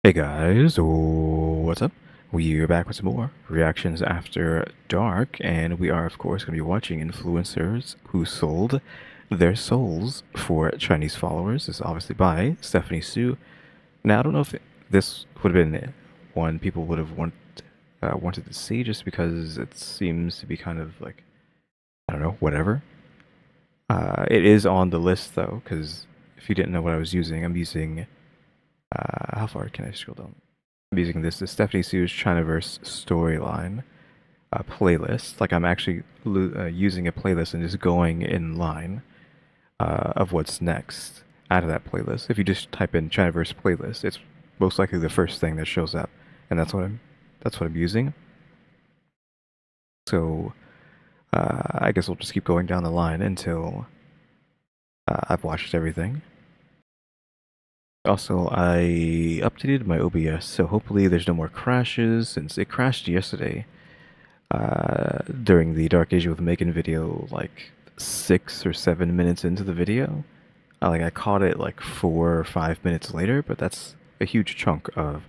Hey guys, what's up? We're back with some more reactions after dark, and we are, of course, going to be watching influencers who sold their souls for Chinese followers. This is obviously by Stephanie Su. Now, I don't know if this would have been one people would have wanted to see just because it seems to be kind of like, I don't know, whatever. It is on the list though, because if you didn't know what I was using, I'm using, how far can I scroll down? I'm using this Stephanie Su's Chinaverse storyline playlist. Like I'm actually using a playlist and just going in line of what's next out of that playlist. If you just type in Chinaverse playlist, it's most likely the first thing that shows up, and that's what I'm using. So I guess we'll just keep going down the line until I've watched everything. Also, I updated my OBS, so hopefully there's no more crashes since it crashed yesterday. During the Dark Age with Megan video, like 6 or 7 minutes into the video. I caught it like 4 or 5 minutes later, but that's a huge chunk of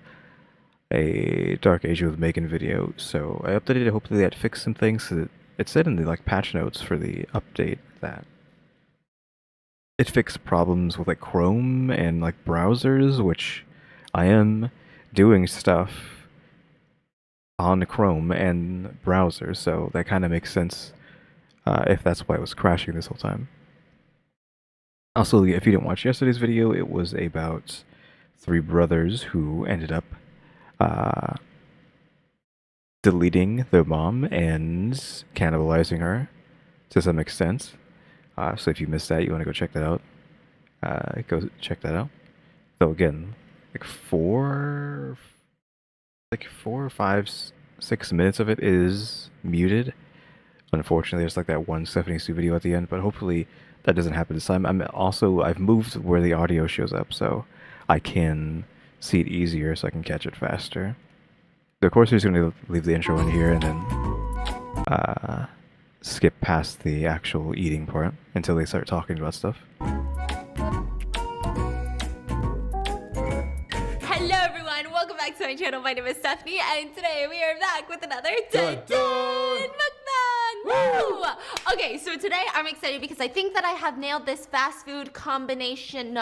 a Dark Age with Megan video. So I updated it. Hopefully that fixed some things. So it said in the like patch notes for the update that it fixed problems with like Chrome and like browsers, which I am doing stuff on Chrome and browser, so that kind of makes sense if that's why it was crashing this whole time. Also, if you didn't watch yesterday's video, it was about three brothers who ended up uh, deleting their mom and cannibalizing her to some extent. So if you missed that, you want to go check that out. Go check that out. So again, like four or five, 6 minutes of it is muted. Unfortunately, there's like that one Stephanie Su video at the end, but hopefully that doesn't happen this time. I've moved where the audio shows up, so I can see it easier, so I can catch it faster. Of course, we're just going to leave the intro in here and then skip past the actual eating part until they start talking about stuff. Hello everyone, welcome back to my channel. My name is Stephanie, and today we are back with another mukbang! Woo! Okay, so today I'm excited because I think that I have nailed this fast food combination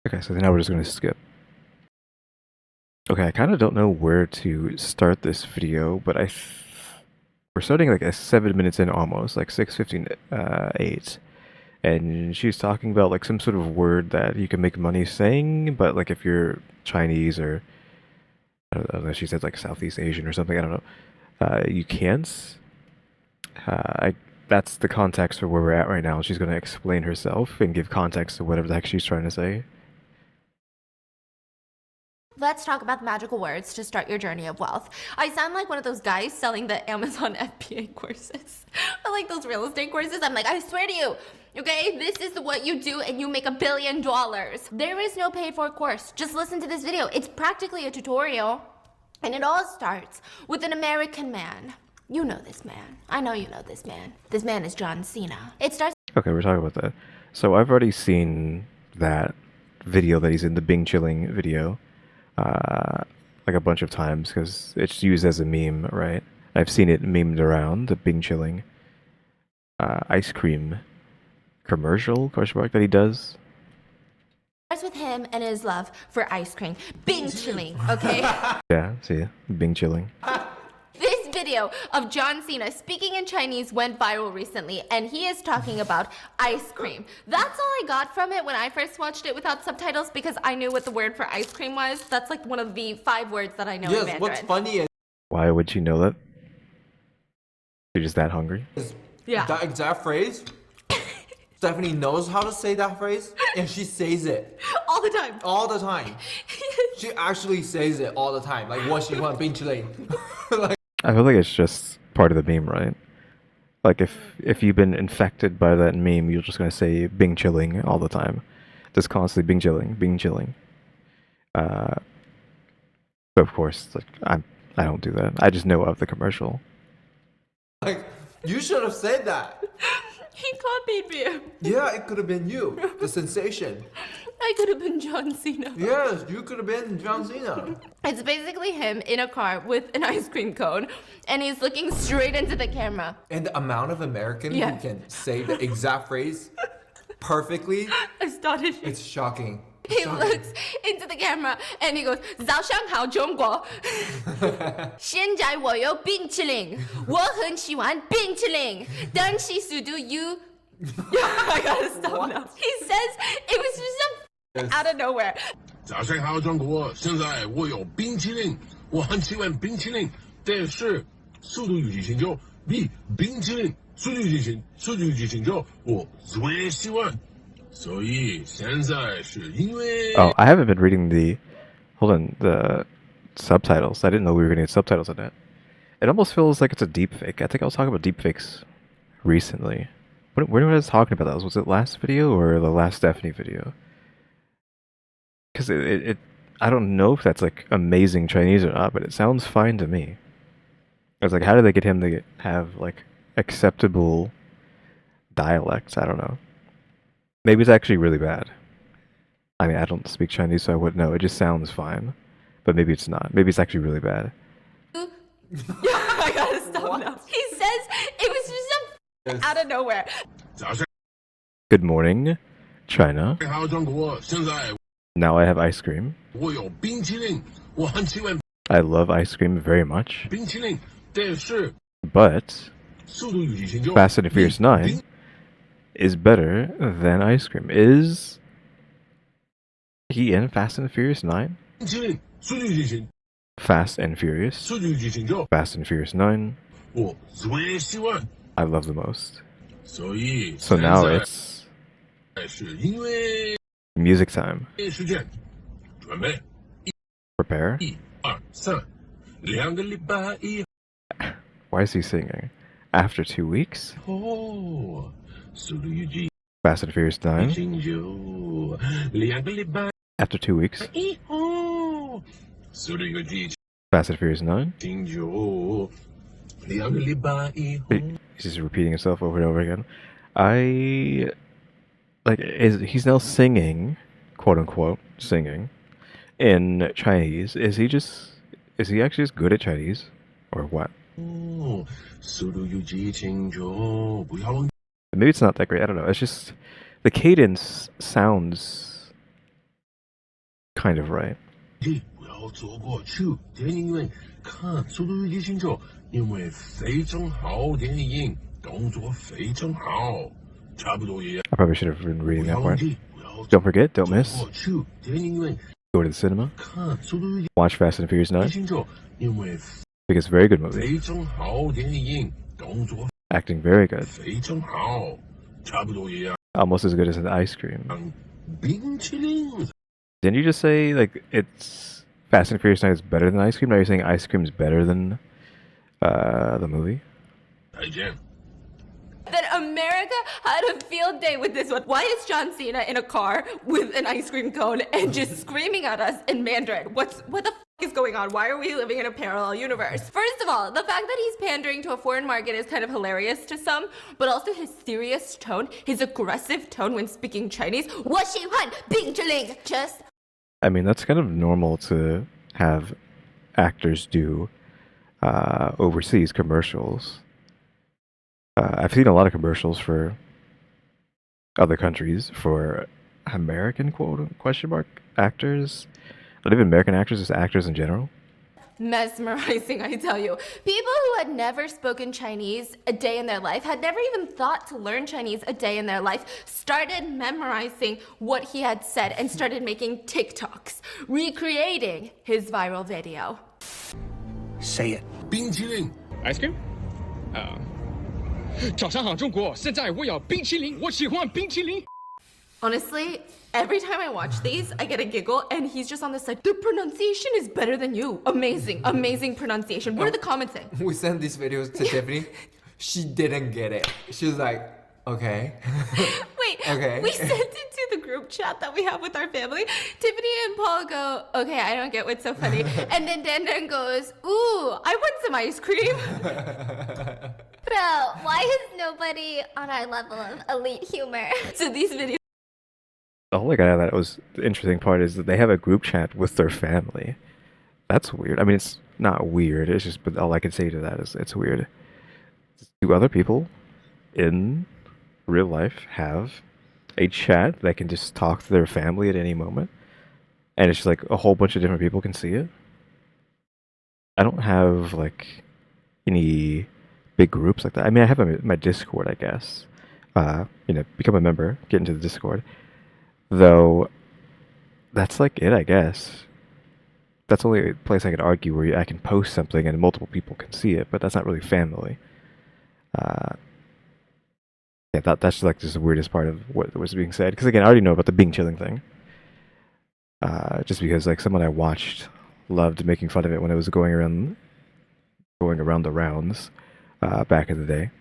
Okay, so now we're just going to skip. Okay, I kind of don't know where to start this video, but we're starting like 7 minutes in almost, like 6:58. And she's talking about like some sort of word that you can make money saying, but like if you're Chinese or I don't know, she said like Southeast Asian or something, I don't know, you can't. That's the context for where we're at right now. She's going to explain herself and give context to whatever the heck she's trying to say. Let's talk about the magical words to start your journey of wealth. I sound like one of those guys selling the Amazon FBA courses. Or like those real estate courses. I'm like, I swear to you, okay, this is what you do and you make $1 billion. There is no paid for course. Just listen to this video. It's practically a tutorial. And it all starts with an American man. You know this man. I know you know this man. This man is John Cena. It starts. Okay, we're talking about that. So I've already seen that video that he's in, the Bing Chilling video, like a bunch of times because it's used as a meme, right? I've seen it memed around, the Bing Chilling ice cream commercial, question mark, that he does. Starts with him and his love for ice cream. Bing chilling, okay? Yeah, see, Bing Chilling. This video of John Cena speaking in Chinese went viral recently, and he is talking about ice cream. That's all I got from it when I first watched it without subtitles because I knew what the word for ice cream was. That's like one of the 5 words that I know in Mandarin. Yes, what's funny is Why would she know that? You're just that hungry? Yeah. that exact phrase. Stephanie knows how to say that phrase, and she says it All the time. all the time. She actually says it all the time, like what she want, being chilling. Like, I feel like it's just part of the meme, right? Like if you've been infected by that meme, you're just gonna say Bing Chilling all the time, just constantly Bing Chilling, Bing Chilling. But of course, like I don't do that. I just know of the commercial. like you should have said that. He copied me. Yeah, it could have been you, the sensation. I could have been John Cena. Yes, you could have been John Cena. It's basically him in a car with an ice cream cone, and he's looking straight into the camera. And the amount of Americans Yeah. who can say the exact phrase perfectly, I started. it's shocking. It's He shocking. looks into the camera and he goes, 早上好，中国。现在我有冰淇淋，我很喜欢冰淇淋。但是速度 you. I gotta stop now. He says it was just out of nowhere. 早上好，中国！现在我有冰淇淋，我很喜欢冰淇淋，但是速度与激情就比冰淇淋速度与激情就我最喜欢，所以现在是因为 Oh, I haven't been reading the subtitles. I didn't know we were going to get subtitles on that. It almost feels like it's a deepfake. I think I was talking about deepfakes recently. When was I talking about that? Was it last video or the last Stephanie video? Because I don't know if that's like amazing Chinese or not, but it sounds fine to me. I was like, how did they get him to have like acceptable dialects? I don't know. Maybe it's actually really bad. I mean, I don't speak Chinese, so I wouldn't know. It just sounds fine. But maybe it's not. Maybe it's actually really bad. I gotta stop now. He says it was just out of nowhere. 早上 Good morning, China. 好，中国！现在 Now I have ice cream. 我有冰淇淋，我很喜欢 I love ice cream very much. 冰淇淋，但是 But 速度与激情就 Fast and Furious 9 is better than ice cream. Is he in Fast and Furious 9? 冰淇淋，速度与激情， Fast and Furious. 速度与激情就 Fast and Furious 9. 我最喜欢， I love the most. 所以 So 现 now 在 it's 是因为 music time. 时间，准备 Prepare. 1、2、3，2个礼拜以 Why is he singing? After 2 weeks? 后，速度与激 Fast and Furious 9. 情就2个礼拜 After 2 weeks. 以后，速度与激 Fast and Furious 9. 情就2个礼拜以后。 He's just repeating himself over and over again. He's now singing, quote unquote, singing in Chinese. Is he actually just good at Chinese? Or what? 速度与激情就不要忘 Maybe it's not that great. I don't know. It's just the cadence sounds kind of right. 记，不要错过去电影院看《速度与激情》就因为非常好电影，动作非常好，差不多一样。 I probably should have been reading 不要 that 忘 part. 记，不要 Don't forget, don't miss. 错过去电影院 Go to the cinema. 看《速度与 Watch Fast and Furious 激 9. 情》就因为 Because very good movie. 非常好电影，动作 Acting very good. 非常好，差不多一样。 Almost as good as an ice cream. 冰淇淋。 Didn't you just say like it's Fast and Furious 9 is better than ice cream? Now you're saying ice cream is better than the movie? 再见。 That America had a field day with this one. Why is John Cena in a car with an ice cream cone and just screaming at us in Mandarin? What the is going on? Why are we living in a parallel universe? First of all, the fact that he's pandering to a foreign market is kind of hilarious to some, but also his serious tone, his aggressive tone when speaking Chinese. 我喜欢冰淇淋. Just I mean, that's kind of normal to have actors do overseas commercials. I've seen a lot of commercials for other countries for American question mark actors. Not even American actors, just actors in general. mesmerizing, I tell you. People who had never spoken Chinese a day in their life, had never even thought to learn Chinese a day in their life, started memorizing what he had said and started making TikToks, recreating his viral video. Say it. 冰淇淋 Ice cream? 早上好，中国！现在我有冰淇淋，我喜欢冰淇淋。 Honestly, every time I watch these, I get a giggle, and he's just on the side. The pronunciation is better than you. Amazing, amazing pronunciation. What are the comments saying? We sent these videos to Tiffany. She didn't get it. She was like, okay. Wait, Okay. we sent it to the group chat that we have with our family. Tiffany and Paul go, okay, I don't get what's so funny. And then Dan goes, ooh, I want some ice cream. Bro, why is nobody on our level of elite humor? So these videos. The whole guy that was the interesting part is that they have a group chat with their family. That's weird. I mean, it's not weird. It's just, but all I can say to that is it's weird. Do other people in real life have a chat that can just talk to their family at any moment? And it's just like a whole bunch of different people can see it? I don't have like any big groups like that. I mean, I have my Discord, I guess. Become a member, get into the Discord. Though, that's like it, I guess. That's the only place I could argue where I can post something and multiple people can see it, but that's not really family. Yeah, that's like just the weirdest part of what was being said. Because again, I already know about the being chilling thing. Just because like someone I watched loved making fun of it when it was going around the rounds back in the day.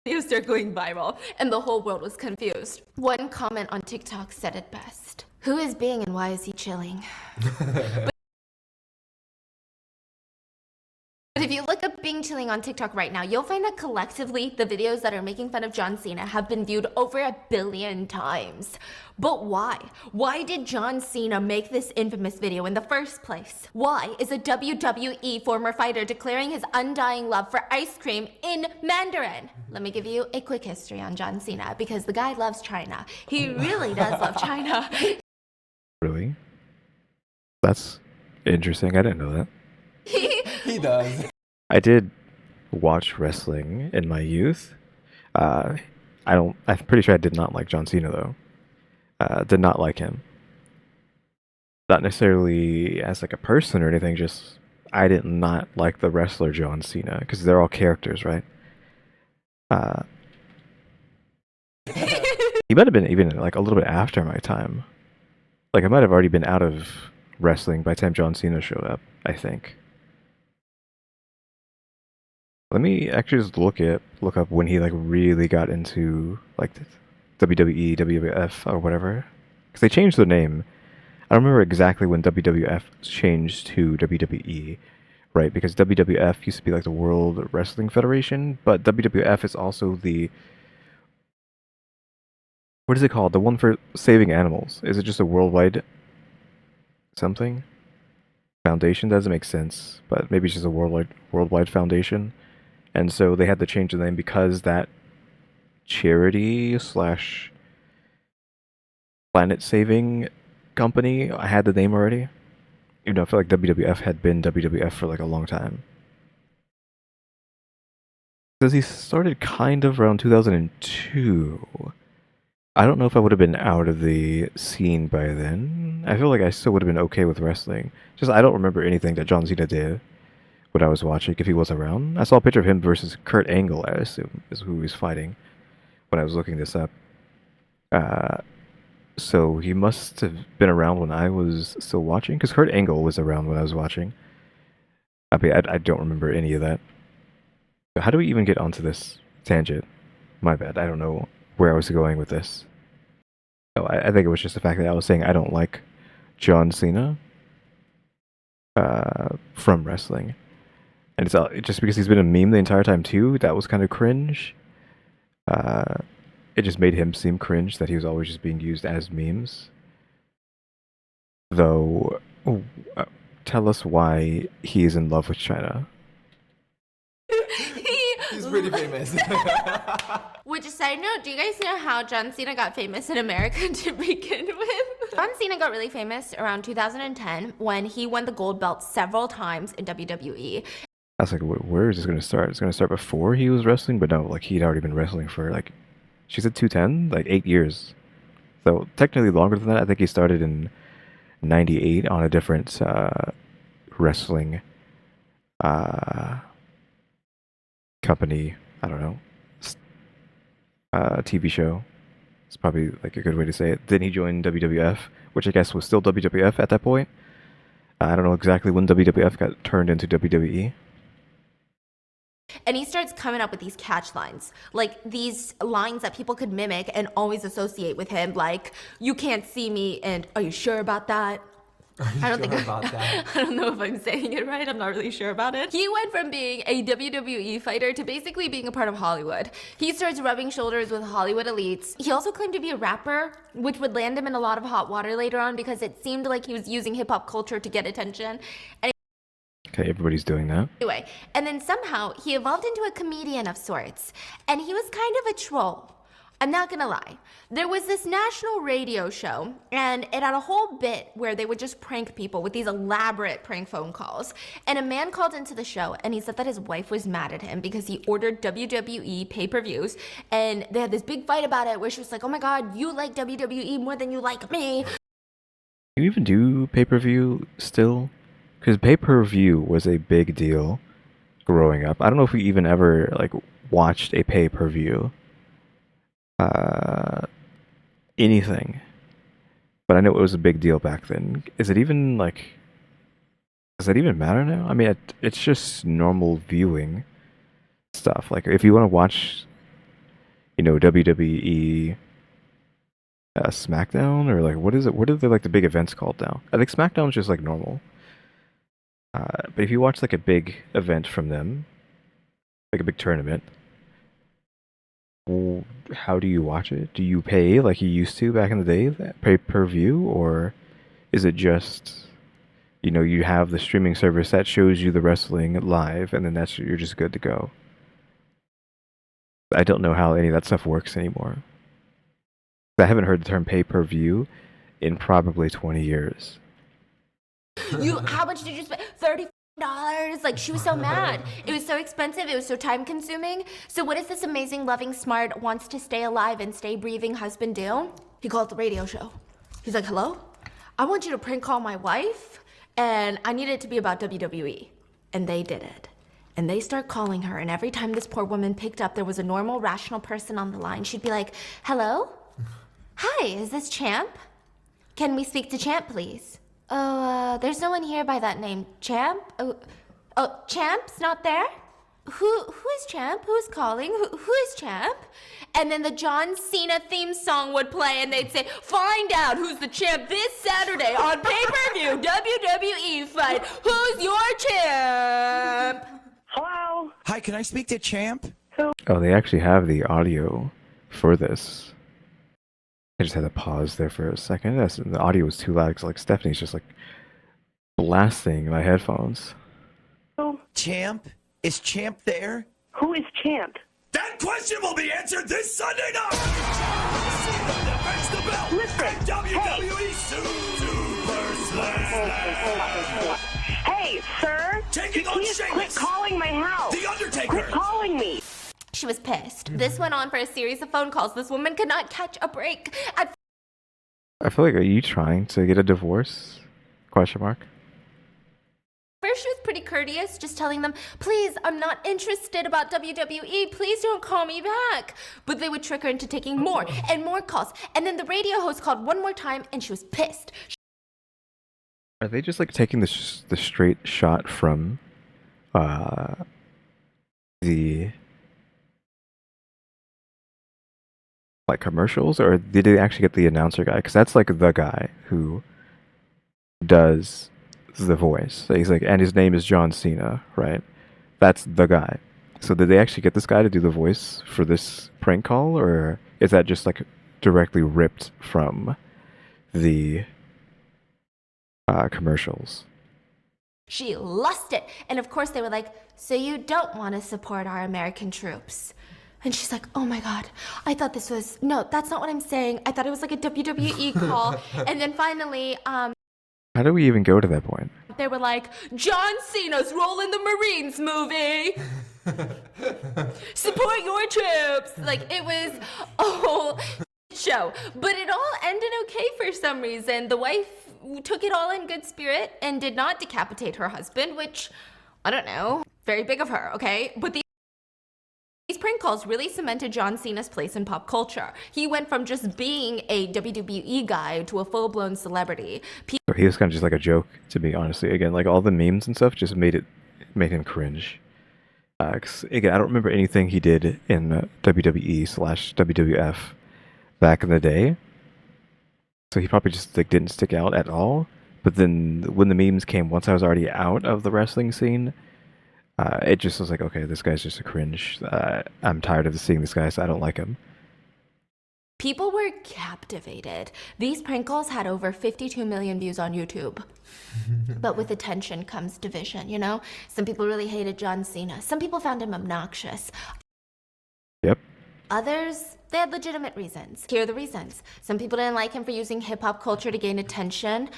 Videos start going viral, and the whole world was confused. One comment on TikTok said it best. Who is Bing and why is he chilling? But if you look up Bing chilling on TikTok right now, you'll find that collectively, the videos that are making fun of John Cena have been viewed over 1 billion times. But why? Why did John Cena make this infamous video in the first place? Why is a WWE former fighter declaring his undying love for ice cream in Mandarin? Let me give you a quick history on John Cena, because the guy loves China. He really does love China. Really? That's interesting. I didn't know that. He does. I did watch wrestling in my youth. I'm pretty sure I did not like John Cena though. Did not like him. Not necessarily as like a person or anything, just I did not like the wrestler John Cena because they're all characters, right? He might have been even like a little bit after my time. Like I might have already been out of wrestling by the time John Cena showed up, I think. Let me actually just look up when he like really got into like WWE, WWF, or whatever. Because they changed their name. I don't remember exactly when WWF changed to WWE, right? Because WWF used to be like the World Wrestling Federation, but WWF is also the... What is it called? The one for saving animals. Is it just a worldwide something? Foundation? Doesn't make sense, but maybe it's just a worldwide foundation. And so they had to change the name because that charity slash planet saving company had the name already. Even though I feel like WWF had been WWF for like a long time. Because he started kind of around 2002. I don't know if I would have been out of the scene by then. I feel like I still would have been okay with wrestling. Just I don't remember anything that John Cena did when I was watching, if he was around. I saw a picture of him versus Kurt Angle, I assume, is who he's fighting when I was looking this up. So he must have been around when I was still watching, because Kurt Angle was around when I was watching. I mean, I don't remember any of that. How do we even get onto this tangent? My bad, I don't know where I was going with this. Oh, I think it was just the fact that I was saying I don't like John Cena from wrestling. And it's just because he's been a meme the entire time too, that was kind of cringe. It just made him seem cringe that he was always just being used as memes. Though, tell us why he is in love with China. He's pretty famous. Which, side note, do you guys know how John Cena got famous in America to begin with? John Cena got really famous around 2010 when he won the gold belt several times in WWE. I was like, where is this going to start? It's going to start before he was wrestling? But no, like, he'd already been wrestling for, like, she said 210? Like, 8 years. So, technically longer than that. I think he started in 98 on a different wrestling company. I don't know. TV show. It's probably, like, a good way to say it. Then he joined WWF, which I guess was still WWF at that point. I don't know exactly when WWF got turned into WWE. And he starts coming up with these catch lines, like these lines that people could mimic and always associate with him, like, you can't see me, and are you sure about that? I don't think about that. I don't know if I'm saying it right. I'm not really sure about it. He went from being a WWE fighter to basically being a part of Hollywood. He starts rubbing shoulders with Hollywood elites. He also claimed to be a rapper, which would land him in a lot of hot water later on because it seemed like he was using hip hop culture to get attention. And Okay, everybody's doing that. anyway, and then somehow he evolved into a comedian of sorts, and he was kind of a troll. I'm not gonna lie. There was this national radio show, and it had a whole bit where they would just prank people with these elaborate prank phone calls. And a man called into the show, and he said that his wife was mad at him because he ordered WWE pay-per-views, and they had this big fight about it where she was like, oh my god, you like WWE more than you like me. Do you even do pay-per-view still? Because pay-per-view was a big deal growing up. I don't know if we even ever like watched a pay-per-view. Anything. But I know it was a big deal back then. Is it even like... Does that even matter now? I mean, it's just normal viewing stuff. Like, if you want to watch, you know, WWE SmackDown, or like, what is it? What are like the big events called now? I think SmackDown's just like normal. But if you watch like a big event from them, like a big tournament, well, how do you watch it? Do you pay like you used to back in the day, that pay-per-view, or is it just, you know, you have the streaming service that shows you the wrestling live, and then you're just good to go? I don't know how any of that stuff works anymore. I haven't heard the term pay-per-view in probably 20 years. How much did you spend? $30. Like, she was so mad. It was so expensive. It was so time consuming. So what does this amazing, loving, smart, wants to stay alive and stay breathing husband do? He called the radio show. He's like, hello? I want you to prank call my wife, and I need it to be about WWE. And they did it. And they start calling her, and every time this poor woman picked up, there was a normal, rational person on the line. She'd be like, hello? Hi, is this Champ? Can we speak to Champ, please? Oh, there's no one here by that name. Champ? Oh, Champ's not there? Who is Champ? Who's calling? Who is Champ? And then the John Cena theme song would play, and they'd say, find out who's the champ this Saturday on pay-per-view WWE fight. Who's your champ? Hello? Hi, can I speak to Champ? Oh, they actually have the audio for this. I just had to pause there for a second. The audio was too loud because like Stephanie's just like blasting my headphones. Champ? Is Champ there? Who is Champ? That question will be answered this Sunday night! Listen, hey, sir! Taking on Please quit Sheamus. calling my house! The Undertaker! Quit calling me! She was pissed. This went on for a series of phone calls. This woman could not catch a break. I feel like, are you trying to get a divorce? Question mark. First, she was pretty courteous, just telling them, please, I'm not interested about WWE. Please don't call me back. But they would trick her into taking more and more calls. And then the radio host called one more time, and she was pissed. Are they just like taking the straight shot from the like commercials, or did they actually get the announcer guy? Because that's like the guy who does the voice. So he's like, and his name is John Cena, right? That's the guy. So did they actually get this guy to do the voice for this prank call, or is that just like directly ripped from the commercials? She lost it. And of course they were like, so you don't want to support our American troops? And she's like, oh my God, I thought this was, no, that's not what I'm saying. I thought it was like a WWE call. And then finally, How do we even go to that point? they were like, John Cena's role in the Marines movie. Support your troops. Like, it was a whole show. But it all ended okay for some reason. The wife took it all in good spirit and did not decapitate her husband, which, I don't know, very big of her, okay? But these prank calls really cemented John Cena's place in pop culture. He went from just being a WWE guy to a full-blown celebrity. So he was kind of just like a joke to me, honestly. Again, like all the memes and stuff just made him cringe. 'Cause, again, I don't remember anything he did in WWE/WWF back in the day. So he probably just like didn't stick out at all. But then when the memes came, once I was already out of the wrestling scene, it just was like, okay, this guy's just a cringe. I'm tired of seeing this guy, so I don't like him. People were captivated. These prank calls had over 52 million views on YouTube. But with attention comes division, you know? Some people really hated John Cena. Some people found him obnoxious. Yep. Others, they had legitimate reasons. Here are the reasons. Some people didn't like him for using hip-hop culture to gain attention.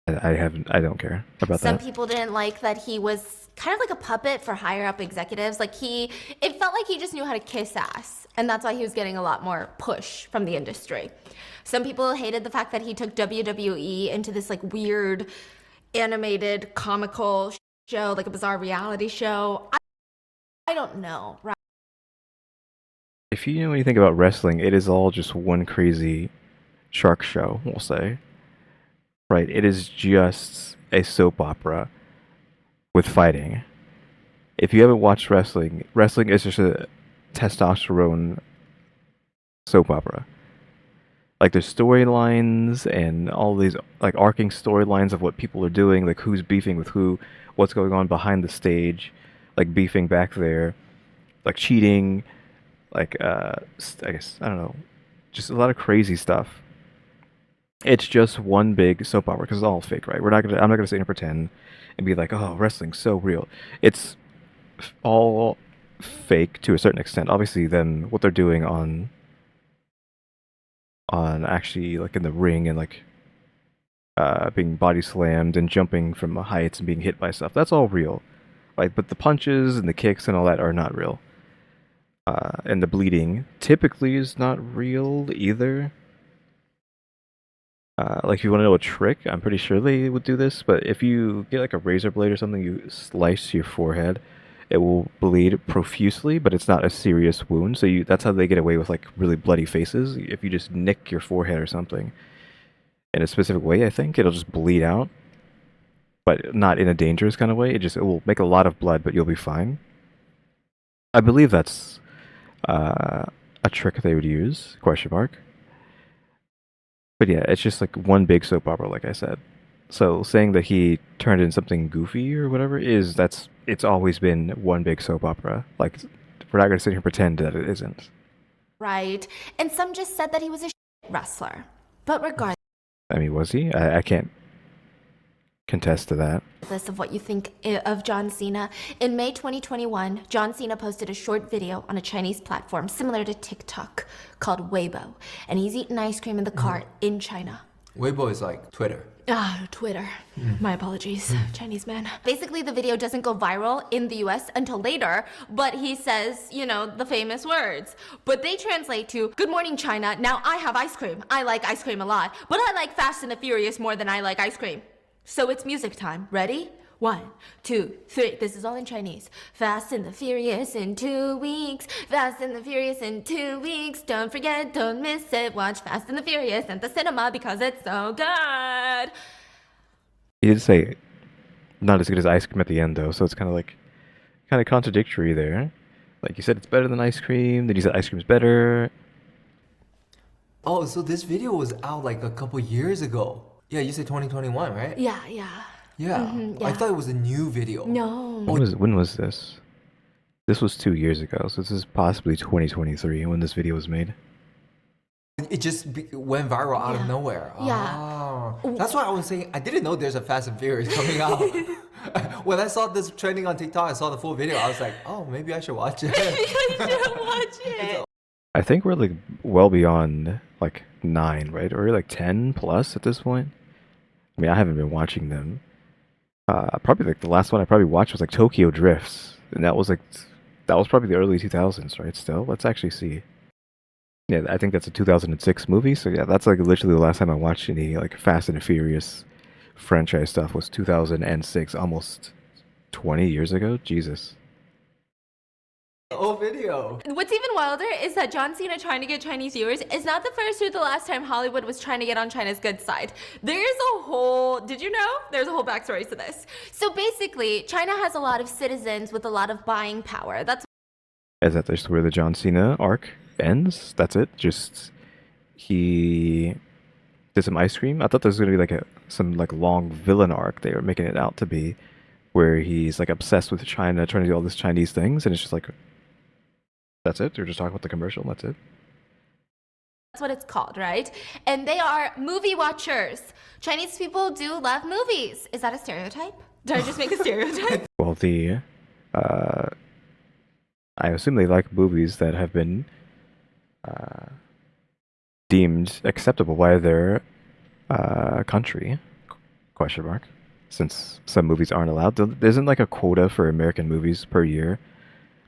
I don't care about Some that. people didn't like that he was kind of like a puppet for higher up executives. Like it felt like he just knew how to kiss ass. And that's why he was getting a lot more push from the industry. Some people hated the fact that he took WWE into this like weird animated comical show, like a bizarre reality show. I don't know, right? If you know anything about wrestling, it is all just one crazy shark show, we'll say. Right? It is just a soap opera with fighting. If you haven't watched wrestling, wrestling is just a testosterone soap opera. Like there's storylines and all these like arcing storylines of what people are doing, like who's beefing with who, what's going on behind the stage, like beefing back there, like cheating, like I guess I don't know, just a lot of crazy stuff. It's just one big soap opera because it's all fake, right? I'm not gonna sit here and pretend and be like, oh, wrestling's so real. It's all fake to a certain extent. Obviously, then what they're doing on actually like in the ring and like being body slammed and jumping from heights and being hit by stuff, that's all real, right? But the punches and the kicks and all that are not real. And the bleeding typically is not real either. Like if you want to know a trick, I'm pretty sure they would do this, but if you get like a razor blade or something, you slice your forehead, it will bleed profusely, but it's not a serious wound. So that's how they get away with like really bloody faces. If you just nick your forehead or something in a specific way, I think it'll just bleed out, but not in a dangerous kind of way. It will make a lot of blood, but you'll be fine. I believe that's a trick they would use, question mark. But yeah, it's just like one big soap opera, like I said. So saying that he turned in something goofy or whatever it's always been one big soap opera. Like we're not gonna sit here and pretend that it isn't. Right. And some just said that he was a wrestler. But regardless I mean, was he? I can't contest to that. of what you think of John Cena, in May 2021, John Cena posted a short video on a Chinese platform similar to TikTok called Weibo, and he's eating ice cream in the car in China. Weibo is like Twitter. Twitter. My apologies, Chinese man. Basically, the video doesn't go viral in the US until later, but he says, you know, the famous words. But they translate to, "Good morning, China. Now I have ice cream. I like ice cream a lot, but I like Fast and the Furious more than I like ice cream. So it's music time. Ready? 1, 2, 3. This is all in Chinese. Fast and the Furious in 2 weeks. Fast and the Furious in 2 weeks. Don't forget, don't miss it. Watch Fast and the Furious at the cinema because it's so good." He did say not as good as ice cream at the end though, so it's kind of contradictory there. Like you said, it's better than ice cream. Then you said ice cream's better. Oh, so this video was out like a couple years ago. Yeah, you said 2021, right? Yeah. Yeah. yeah. I thought it was a new video. No. When was this? This was 2 years ago, so this is possibly 2023 when this video was made. It just went viral out of nowhere. Yeah. Oh. That's why I was saying I didn't know there's a Fast and Furious coming out. When I saw this trending on TikTok, I saw the full video. I was like, oh, maybe I should watch it. You should watch it. I think we're like well beyond like 9, right? Or like 10 plus at this point. I mean, I haven't been watching them. Probably like the last one I probably watched was like Tokyo Drifts, and that was probably the early 2000s, right? Still, let's actually see. Yeah, I think that's a 2006 movie. So yeah, that's like literally the last time I watched any like Fast and Furious franchise stuff was 2006, almost 20 years ago. Jesus. Oh, video. What's even wilder is that John Cena trying to get Chinese viewers is not the first or the last time Hollywood was trying to get on China's good side. Did you know? There's a whole backstory to this. So basically, China has a lot of citizens with a lot of buying power. Is that just where the John Cena arc ends? That's it? Just he did some ice cream. I thought there was gonna be like some like long villain arc they were making it out to be, where he's like obsessed with China, trying to do all these Chinese things, and it's just like that's it. They're just talking about the commercial. And that's it. That's what it's called, right? And they are movie watchers. Chinese people do love movies. Is that a stereotype? Did I just make a stereotype? Well, I assume they like movies that have been deemed acceptable by their country? Question mark. Since some movies aren't allowed, there isn't like a quota for American movies per year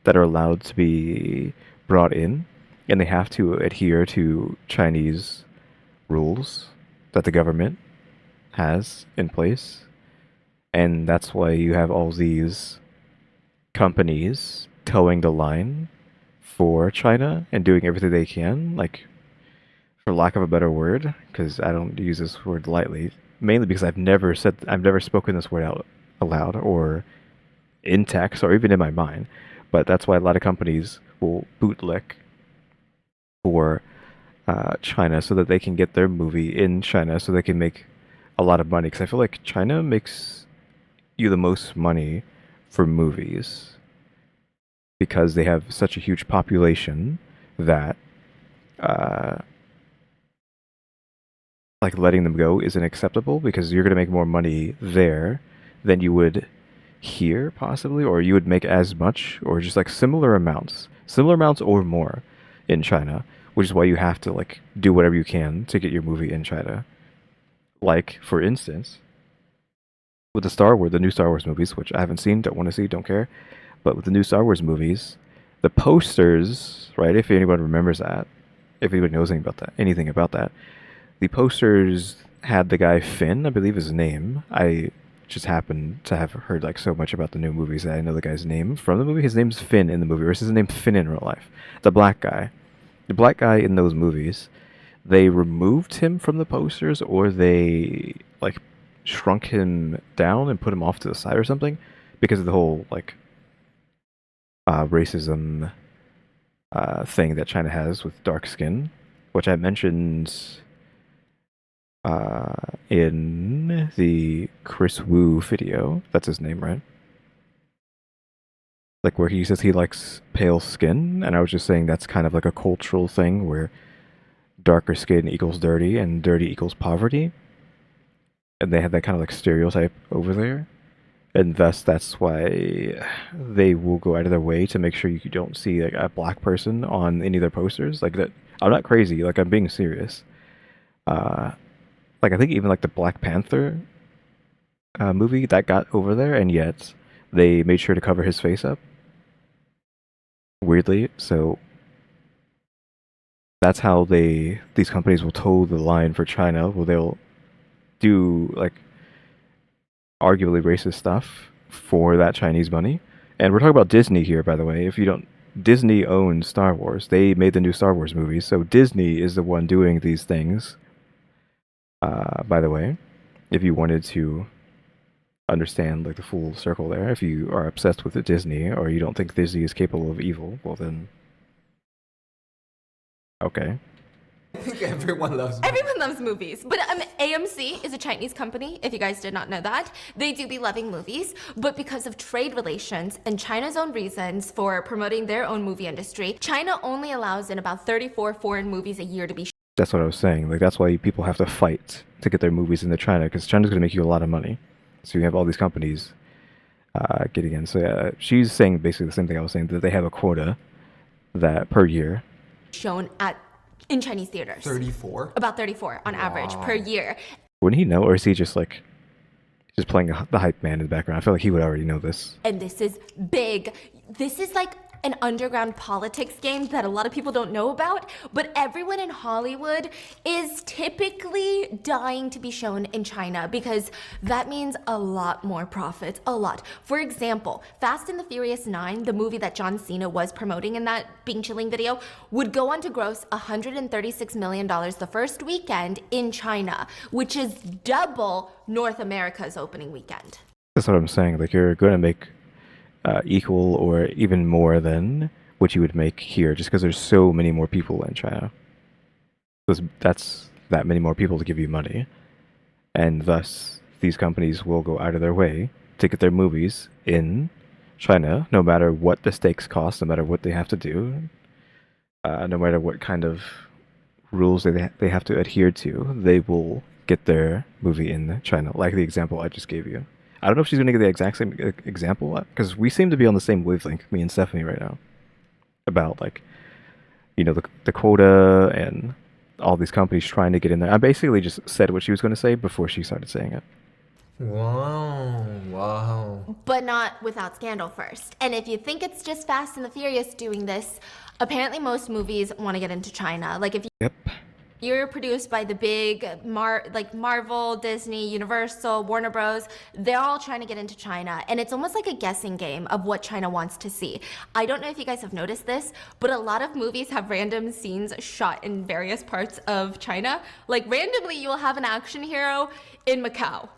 that are allowed to be brought in, and they have to adhere to Chinese rules that the government has in place. And that's why you have all these companies towing the line for China and doing everything they can, like, for lack of a better word, because I don't use this word lightly, mainly because I've never spoken this word out aloud or in text or even in my mind. But that's why a lot of companies will bootlick for China so that they can get their movie in China so they can make a lot of money. Because I feel like China makes you the most money for movies because they have such a huge population that like letting them go isn't acceptable because you're going to make more money there than you would here possibly, or you would make as much or just like similar amounts or more in China, which is why you have to like do whatever you can to get your movie in China. Like, for instance, with the new Star Wars movies, which I haven't seen, don't want to see, don't care, but with the new Star Wars movies, the posters, right, if anyone remembers that, if anyone knows anything about that, the posters had the guy Finn, I believe his name. I just happened to have heard like so much about the new movies that I know the guy's name from the movie. His name's Finn in the movie, or is his name Finn in real life? The black guy in those movies, they removed him from the posters, or they like shrunk him down and put him off to the side or something, because of the whole like racism thing that China has with dark skin, which I mentioned in the Chris Wu video. That's his name, right? Like where he says he likes pale skin, and I was just saying that's kind of like a cultural thing where darker skin equals dirty and dirty equals poverty. And they have that kind of like stereotype over there. And thus that's why they will go out of their way to make sure you don't see like a black person on any of their posters. Like that, I'm not crazy, like I'm being serious. Like I think even like the Black Panther movie that got over there, and yet they made sure to cover his face up. Weirdly, so that's how these companies will toe the line for China. Well, they'll do like arguably racist stuff for that Chinese money. And we're talking about Disney here, by the way. If you don't, Disney owns Star Wars. They made the new Star Wars movies, so Disney is the one doing these things. By the way, if you wanted to understand like the full circle there, if you are obsessed with Disney or you don't think Disney is capable of evil, well then, okay. I think everyone loves movies. Everyone loves movies, but AMC is a Chinese company, if you guys did not know that. They do be loving movies, but because of trade relations and China's own reasons for promoting their own movie industry, China only allows in about 34 foreign movies a year to be That's what I was saying. Like that's why people have to fight to get their movies into China, because China's going to make you a lot of money. So you have all these companies getting in. So yeah, she's saying basically the same thing I was saying, that they have a quota that per year shown in Chinese theaters. 34? About 34 on average per year. Wouldn't he know, or is he just like just playing the hype man in the background? I feel like he would already know this. And this is big. This is like an underground politics game that a lot of people don't know about, but everyone in Hollywood is typically dying to be shown in China because that means a lot more profits, a lot. For example, Fast and the Furious 9, the movie that John Cena was promoting in that Bing Chilling video, would go on to gross $136 million the first weekend in China, which is double North America's opening weekend. That's what I'm saying. Like you're going to make equal or even more than what you would make here, just because there's so many more people in China. That's that many more people to give you money, and thus these companies will go out of their way to get their movies in China, no matter what the stakes cost, no matter what they have to do, no matter what kind of rules they have to adhere to, they will get their movie in China, like the example I just gave you. I don't know if she's going to give the exact same example, because we seem to be on the same wavelength, me and Stephanie, right now, about, like, you know, the quota and all these companies trying to get in there. I basically just said what she was going to say before she started saying it. Wow. But not without scandal first. And if you think it's just Fast and the Furious doing this, apparently most movies want to get into China. Like, if Yep. you're produced by the big Marvel, Disney, Universal, Warner Bros. They're all trying to get into China, and it's almost like a guessing game of what China wants to see. I don't know if you guys have noticed this, but a lot of movies have random scenes shot in various parts of China. Like, randomly, you'll have an action hero in Macau.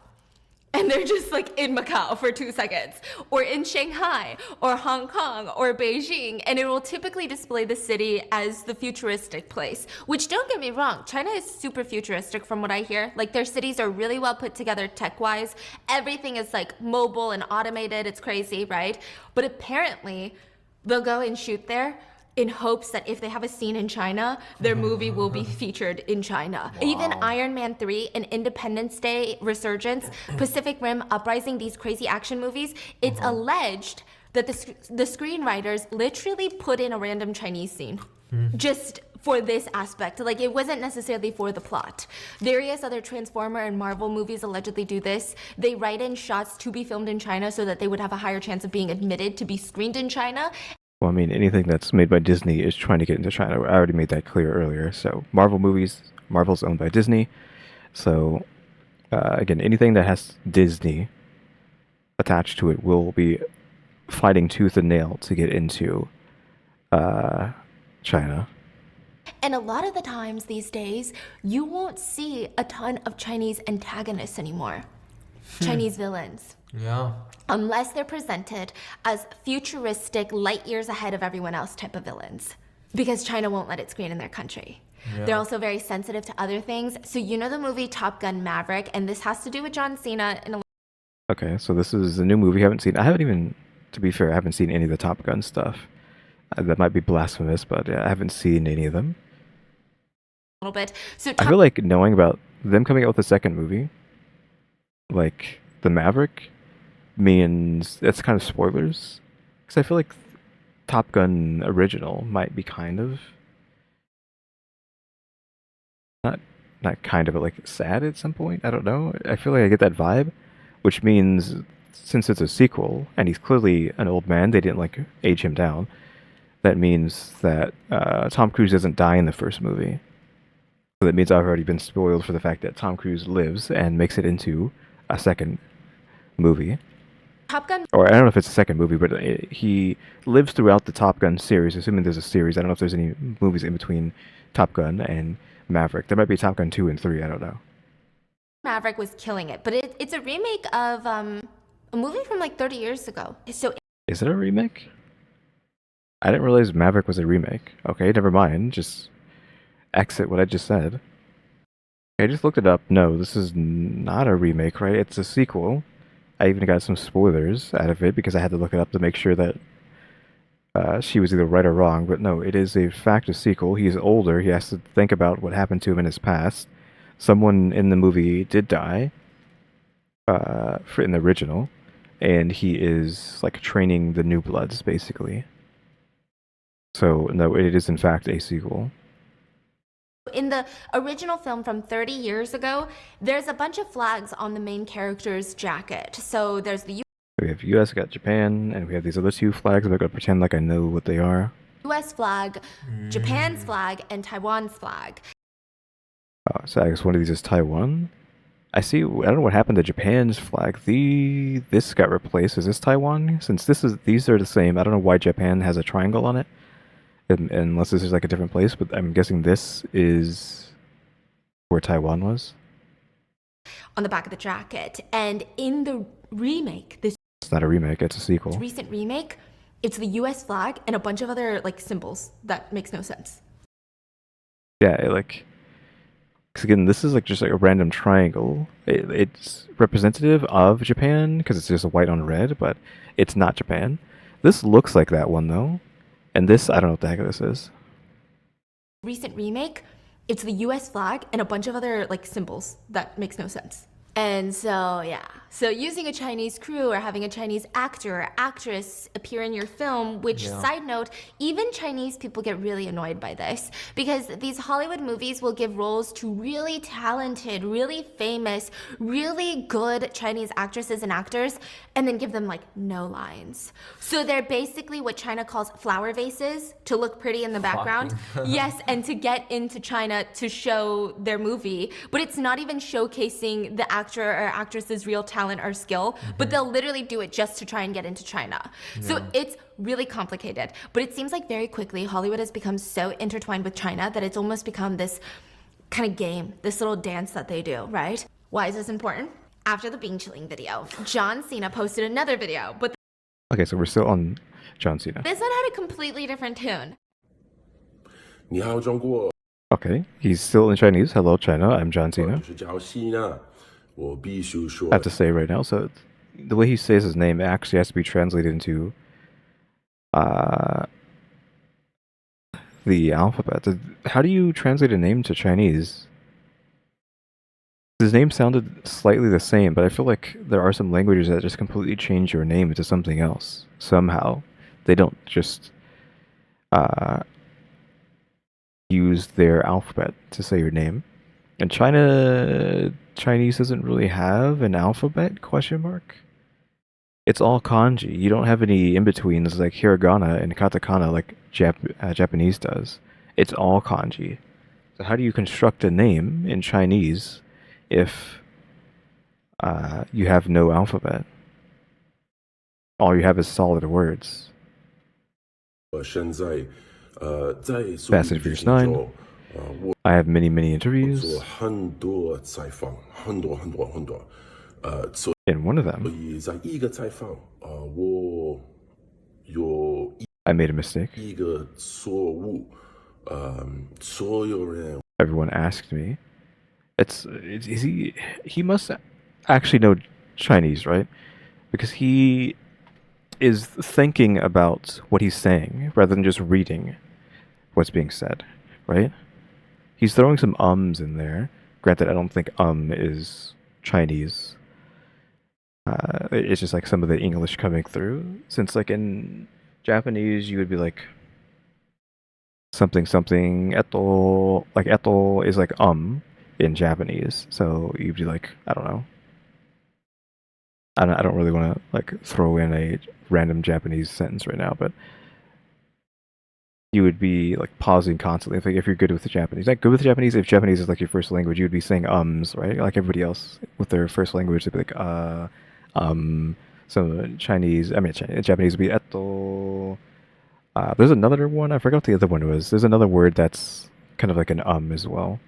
And they're just like in Macau for 2 seconds, or in Shanghai, or Hong Kong, or Beijing, and it will typically display the city as the futuristic place, which, don't get me wrong, China is super futuristic from what I hear. Like, their cities are really well put together tech-wise. Everything is like mobile and automated. It's crazy, right? But apparently, they'll go and shoot there in hopes that if they have a scene in China, their movie will be featured in China. Wow. Even Iron Man 3 and Independence Day, Resurgence, Pacific Rim Uprising, these crazy action movies, it's alleged that the screenwriters literally put in a random Chinese scene just for this aspect. Like, it wasn't necessarily for the plot. Various other Transformer and Marvel movies allegedly do this. They write in shots to be filmed in China so that they would have a higher chance of being admitted to be screened in China. Well, I mean, anything that's made by Disney is trying to get into China. I already made that clear earlier. So, Marvel movies, Marvel's owned by Disney. So, again, anything that has Disney attached to it will be fighting tooth and nail to get into China. And a lot of the times these days, you won't see a ton of Chinese antagonists anymore. Chinese villains. Yeah. Unless they're presented as futuristic, light years ahead of everyone else type of villains. Because China won't let it screen in their country. Yeah. They're also very sensitive to other things. So you know the movie Top Gun Maverick, and this has to do with John Cena in a... Okay, so this is a new movie I haven't seen. I haven't even, to be fair, I haven't seen any of the Top Gun stuff. That might be blasphemous, but I haven't seen any of them. A little bit. So I feel like knowing about them coming out with a second movie, like the Maverick, means that's kind of spoilers, because I feel like Top Gun original might be kind of not kind of, but like sad at some point. I don't know. I feel like I get that vibe, which means since it's a sequel and he's clearly an old man, they didn't like age him down. That means that Tom Cruise doesn't die in the first movie. So that means I've already been spoiled for the fact that Tom Cruise lives and makes it into a second movie. Top Gun. Or I don't know if it's a second movie, but he lives throughout the Top Gun series, assuming there's a series. I don't know if there's any movies in between Top Gun and Maverick. There might be Top Gun 2 and 3, I don't know. Maverick was killing it, but it's a remake of a movie from like 30 years ago. So is it a remake? I didn't realize Maverick was a remake. Okay, never mind. Just exit what I just said. I just looked it up. No, this is not a remake, right? It's a sequel. I even got some spoilers out of it because I had to look it up to make sure that she was either right or wrong. But no, it is a fact a sequel. He's older. He has to think about what happened to him in his past. Someone in the movie did die in the original, and he is like training the New Bloods, basically. So no, it is in fact a sequel. In the original film from 30 years ago, there's a bunch of flags on the main character's jacket. So there's the We have US, got Japan, and we have these other two flags. I'm going to pretend like I know what they are. US flag, Japan's flag, and Taiwan's flag. So I guess one of these is Taiwan. I see. I don't know what happened to Japan's flag. This got replaced. Is this Taiwan? Since these are the same, I don't know why Japan has a triangle on it. Unless this is like a different place, but I'm guessing this is where Taiwan was. On the back of the jacket. And in the remake, this It's not a remake, it's a sequel. recent remake, it's the US flag and a bunch of other like symbols that makes no sense. Yeah, like Because again, this is like just like a random triangle. It's representative of Japan because it's just white on red, but it's not Japan. This looks like that one though, and this I don't know what the heck this is. Recent remake, it's the US flag and a bunch of other like symbols that makes no sense. And so, yeah. So using a Chinese crew or having a Chinese actor or actress appear in your film, which, side note, even Chinese people get really annoyed by this because these Hollywood movies will give roles to really talented, really famous, really good Chinese actresses and actors and then give them like no lines. So they're basically what China calls flower vases to look pretty in the background. Yes, and to get into China to show their movie, but it's not even showcasing the actor or actress's real talent or skill, but they'll literally do it just to try and get into China. So it's really complicated, but it seems like very quickly Hollywood has become so intertwined with China that it's almost become this kind of game, this little dance that they do, right? Why is this important? After the Bing Chilling video, John Cena posted another video, but Okay, so we're still on John Cena. this one had a completely different tune. 你好，中国， Okay, he's still in Chinese. Hello, China. I'm John 我 Cena. 是叫西娜，我必须说 I have to say right now. So the way he says his name actually has to be translated into the alphabet. How do you translate a name to Chinese? His name sounded slightly the same, but I feel like there are some languages that just completely change your name into something else. Somehow. They don't just use their alphabet to say your name. And Chinese doesn't really have an alphabet, question mark? It's all kanji. You don't have any in-betweens like hiragana and katakana like Japanese does. It's all kanji. So how do you construct a name in Chinese if you have no alphabet? All you have is solid words. 现在在速 Fast 度 and 与激 Furious 情 9. 中，我 I have many, many 做 interviews. 很多采访，很多，所 In one of them, 以在一个采访，我有 I made a mistake. 一个错误，所有人 Everyone asked me. Is he must actually know Chinese, right? Because he is thinking about what he's saying rather than just reading what's being said, right? He's throwing some ums in there. Granted, I don't think is Chinese. It's just like some of the English coming through. Since like in Japanese, you would be like something eto. Like eto is like in Japanese, so you'd be like, I don't know. I don't really want to like throw in a random Japanese sentence right now, but you would be like pausing constantly. If you're good with the Japanese, like good with the Japanese, if Japanese is like your first language, you would be saying ums, right? Like everybody else with their first language, they'd be like So Japanese would be eto. There's another one. I forgot what the other one was. There's another word that's kind of like an as well.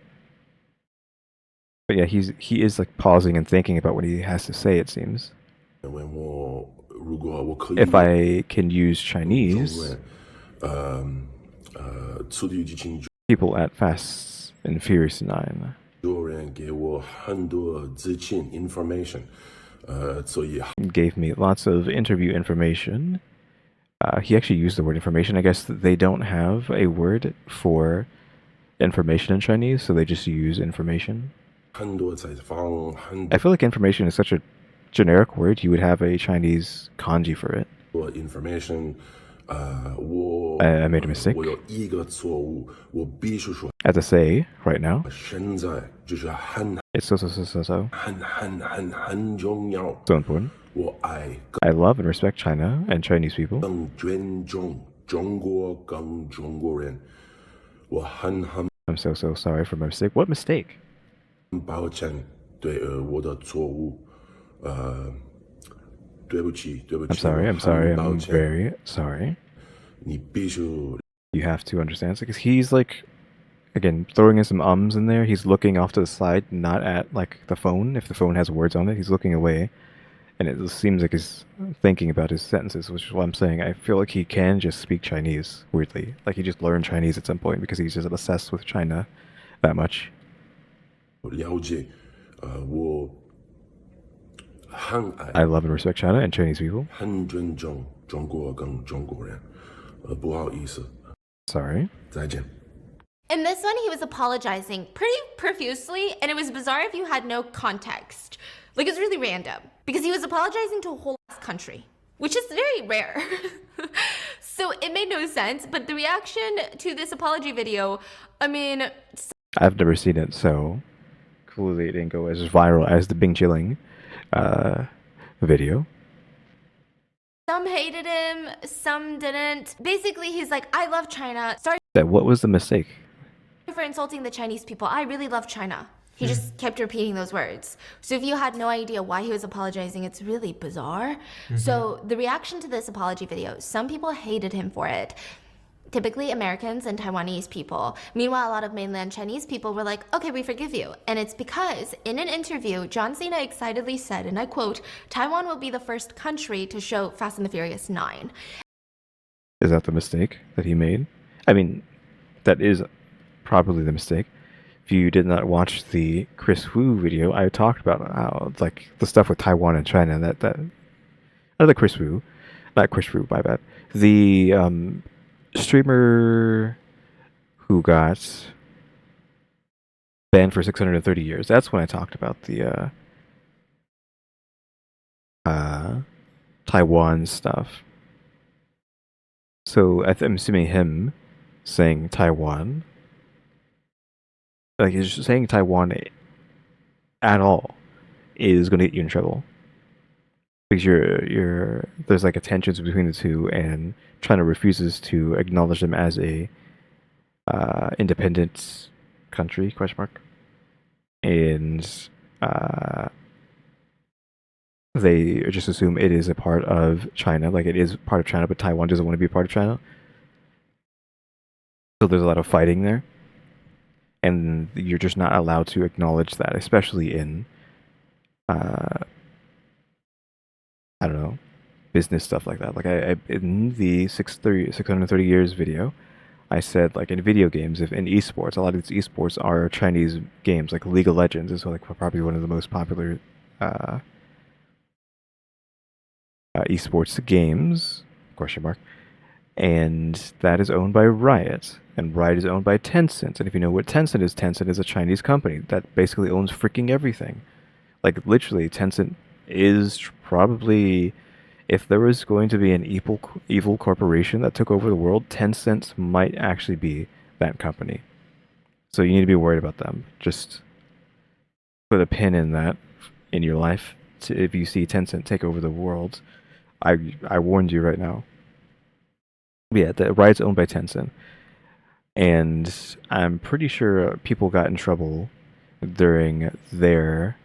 But yeah, he is like pausing and thinking about what he has to say. It seems. 问我，如果我可以 If I can use Chinese, 速度与激情 people at Fast and Furious 9有人给我很多资讯 information，所以 gave me lots of interview information. He actually used the word information. I guess they don't have a word for information in Chinese, so they just use information. 很多采访，很 I feel like information is such a generic word. You would have a Chinese kanji for it. 多 information，我 I made a mistake. 我有一个错误，我必须说， I have to say right now, 现在就是很 it's so重要， important. 我爱 I love and respect China and Chinese people. 更尊重中国跟中国人，我很 I'm so sorry for my mistake. What mistake? 抱歉对我的错误，对不起， I'm sorry. I'm sorry. 很抱 I'm 歉 very sorry. 你必须 You have to understand because he's like, again, throwing in some ums in there. He's looking off to the side, not at like the phone. If the phone has words on it, he's looking away, and it seems like he's thinking about his sentences, which is what I'm saying. I feel like he can just speak Chinese weirdly, like he just learned Chinese at some point because he's just obsessed with China that much. 了解，我很爱 I love and respect China and Chinese people. 很尊重中国跟中国人，不好意思， Sorry. 再见。 In this one, he was apologizing pretty profusely, and it was bizarre if you had no context. Like, it's really random because he was apologizing to a whole country, which is very rare. So it made no sense, but the reaction to this apology video, I mean, I've never seen it, so clearly it didn't go as viral as the Bing Chilling video. some hated him, some didn't. Basically, he's like, I love China. Sorry What was the mistake? for insulting the Chinese people. I really love China. He just kept repeating those words. So if you had no idea why he was apologizing, it's really bizarre. So the reaction to this apology video, some people hated him for it. Typically Americans and Taiwanese people. Meanwhile, a lot of mainland Chinese people were like, okay, we forgive you. And it's because in an interview, John Cena excitedly said, and I quote, Taiwan will be the first country to show Fast and the Furious 9. Is that the mistake that he made? I mean, that is probably the mistake. If you did not watch the Chris Wu video, I talked about how like the stuff with Taiwan and China or the Chris Wu, not Chris Wu, my bad. The streamer who got banned for 630 years. That's when I talked about the Taiwan stuff. So I'm assuming him saying Taiwan, like he's saying Taiwan at all, is going to get you in trouble because there's like a tensions between the two, and China refuses to acknowledge them as a independent country ? And they just assume it is a part of China, like it is part of China, but Taiwan doesn't want to be a part of China. So there's a lot of fighting there, and you're just not allowed to acknowledge that, especially in I don't know, business stuff like that. Like I in the 630 years video, I said like in video games, if in esports, a lot of these esports are Chinese games. Like League of Legends is like probably one of the most popular esports games ? And that is owned by Riot, and Riot is owned by Tencent. And if you know what Tencent is a Chinese company that basically owns freaking everything. Like literally, Tencent is probably, if there was going to be an evil corporation that took over the world, Tencent might actually be that company. So you need to be worried about them. Just put a pin in that in your life. If you see Tencent take over the world, I warned you right now. Yeah, the Riot's owned by Tencent, and I'm pretty sure people got in trouble during their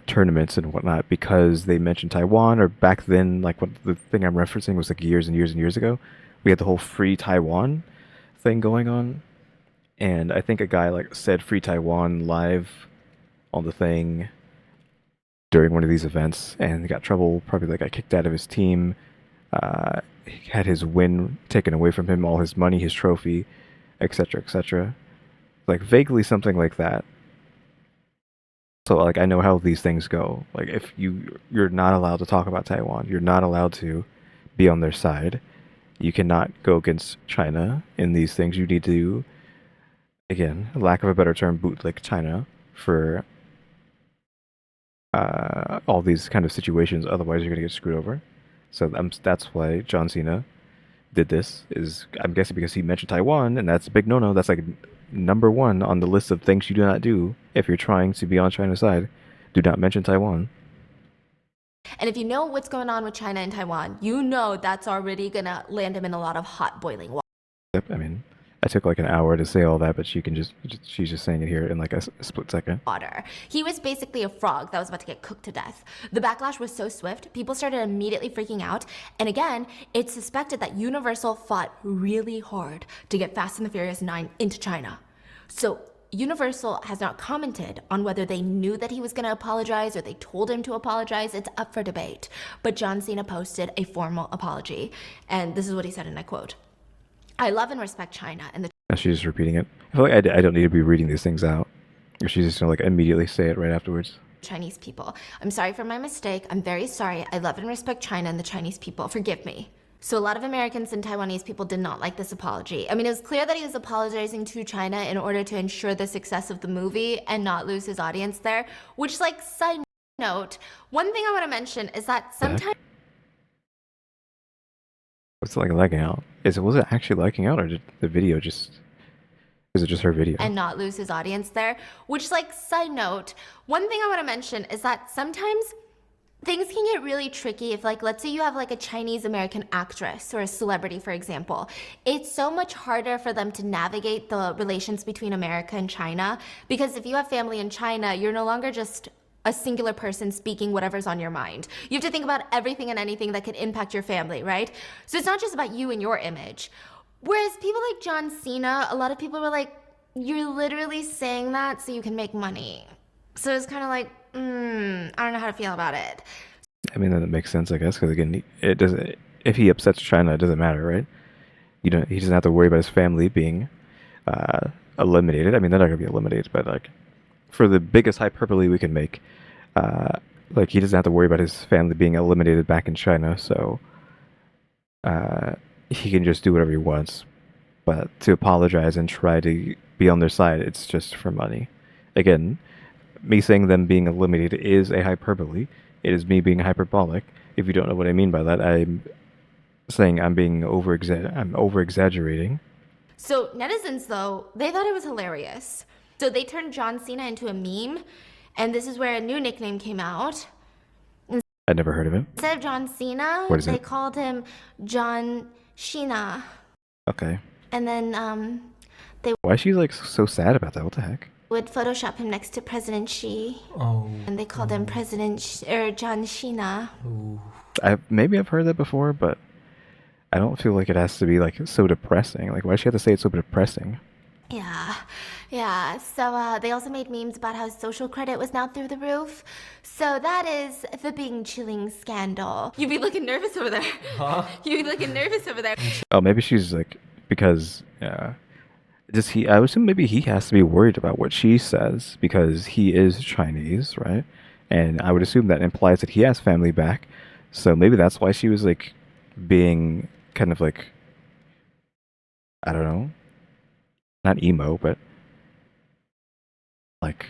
tournaments and whatnot because they mentioned Taiwan. Or back then, like what the thing I'm referencing was like years and years and years ago, we had the whole free Taiwan thing going on, and I think a guy like said free Taiwan live on the thing during one of these events and got trouble. Probably like got kicked out of his team. Had his win taken away from him, all his money, his trophy, etc., etc. Like vaguely something like that. So like I know how these things go. Like if you're not allowed to talk about Taiwan, you're not allowed to be on their side. You cannot go against China in these things. You need to, again, lack of a better term, bootlick China for all these kind of situations. Otherwise, you're gonna get screwed over. So that's why John Cena did this. I'm guessing because he mentioned Taiwan, and that's a big no-no. That's like number one on the list of things you do not do if you're trying to be on China's side. Do not mention Taiwan. And if you know what's going on with China and Taiwan, you know that's already gonna land him in a lot of hot boiling water. Yep, I mean, I took like an hour to say all that, but she's just saying it here in like a split second. He was basically a frog that was about to get cooked to death. The backlash was so swift, people started immediately freaking out. And again, it's suspected that Universal fought really hard to get Fast and the Furious 9 into China. So Universal has not commented on whether they knew that he was going to apologize or they told him to apologize. It's up for debate. But John Cena posted a formal apology. And this is what he said, and I quote, I love and respect China and the... She's just repeating it. I feel like I don't need to be reading these things out. Or she's just gonna like immediately say it right afterwards. Chinese people. I'm sorry for my mistake. I'm very sorry. I love and respect China and the Chinese people. Forgive me. So a lot of Americans and Taiwanese people did not like this apology. I mean, it was clear that he was apologizing to China in order to ensure the success of the movie and not lose his audience there. Which, like, side note, one thing I want to mention is that sometimes What's it like liking out? Was it actually liking out, or did the video just? Is it just her video? and not lose his audience there. Which, like, side note, one thing I want to mention is that sometimes things can get really tricky if, like, let's say you have like a Chinese American actress or a celebrity, for example. It's so much harder for them to navigate the relations between America and China, because if you have family in China, you're no longer just a singular person speaking whatever's on your mind. You have to think about everything and anything that could impact your family, right? So it's not just about you and your image. Whereas people like John Cena, a lot of people were like, you're literally saying that so you can make money. So it's kind of like, I don't know how to feel about it. I mean, that makes sense, I guess, because again, it doesn't. If he upsets China, it doesn't matter, right? You know, he doesn't have to worry about his family being eliminated. I mean, they're not gonna be eliminated, but like, for the biggest hyperbole we can make, like he doesn't have to worry about his family being eliminated back in China, so he can just do whatever he wants. But to apologize and try to be on their side, it's just for money. Again, me saying them being eliminated is a hyperbole. It is me being hyperbolic. If you don't know what I mean by that, I'm saying I'm over exaggerating. So netizens, though, they thought it was hilarious. So they turned John Cena into a meme, and this is where a new nickname came out. I'd never heard of it. Instead of John Cena, What is they it? called him John Sheena. Okay. And then Why is she like so sad about that? What the heck? would Photoshop him next to President Xi. Oh. And they called him John Sheena. Maybe I've heard that before, but I don't feel like it has to be like so depressing. Like, why does she have to say it's so depressing? Yeah. So they also made memes about how social credit was now through the roof. So that is the Bing Chilling scandal. You'd be looking nervous over there. Huh? You'd be looking nervous over there. Oh, maybe she's like, because does he? I would assume maybe he has to be worried about what she says because he is Chinese, right? And I would assume that implies that he has family back. So maybe that's why she was like being kind of like, I don't know, not emo, but like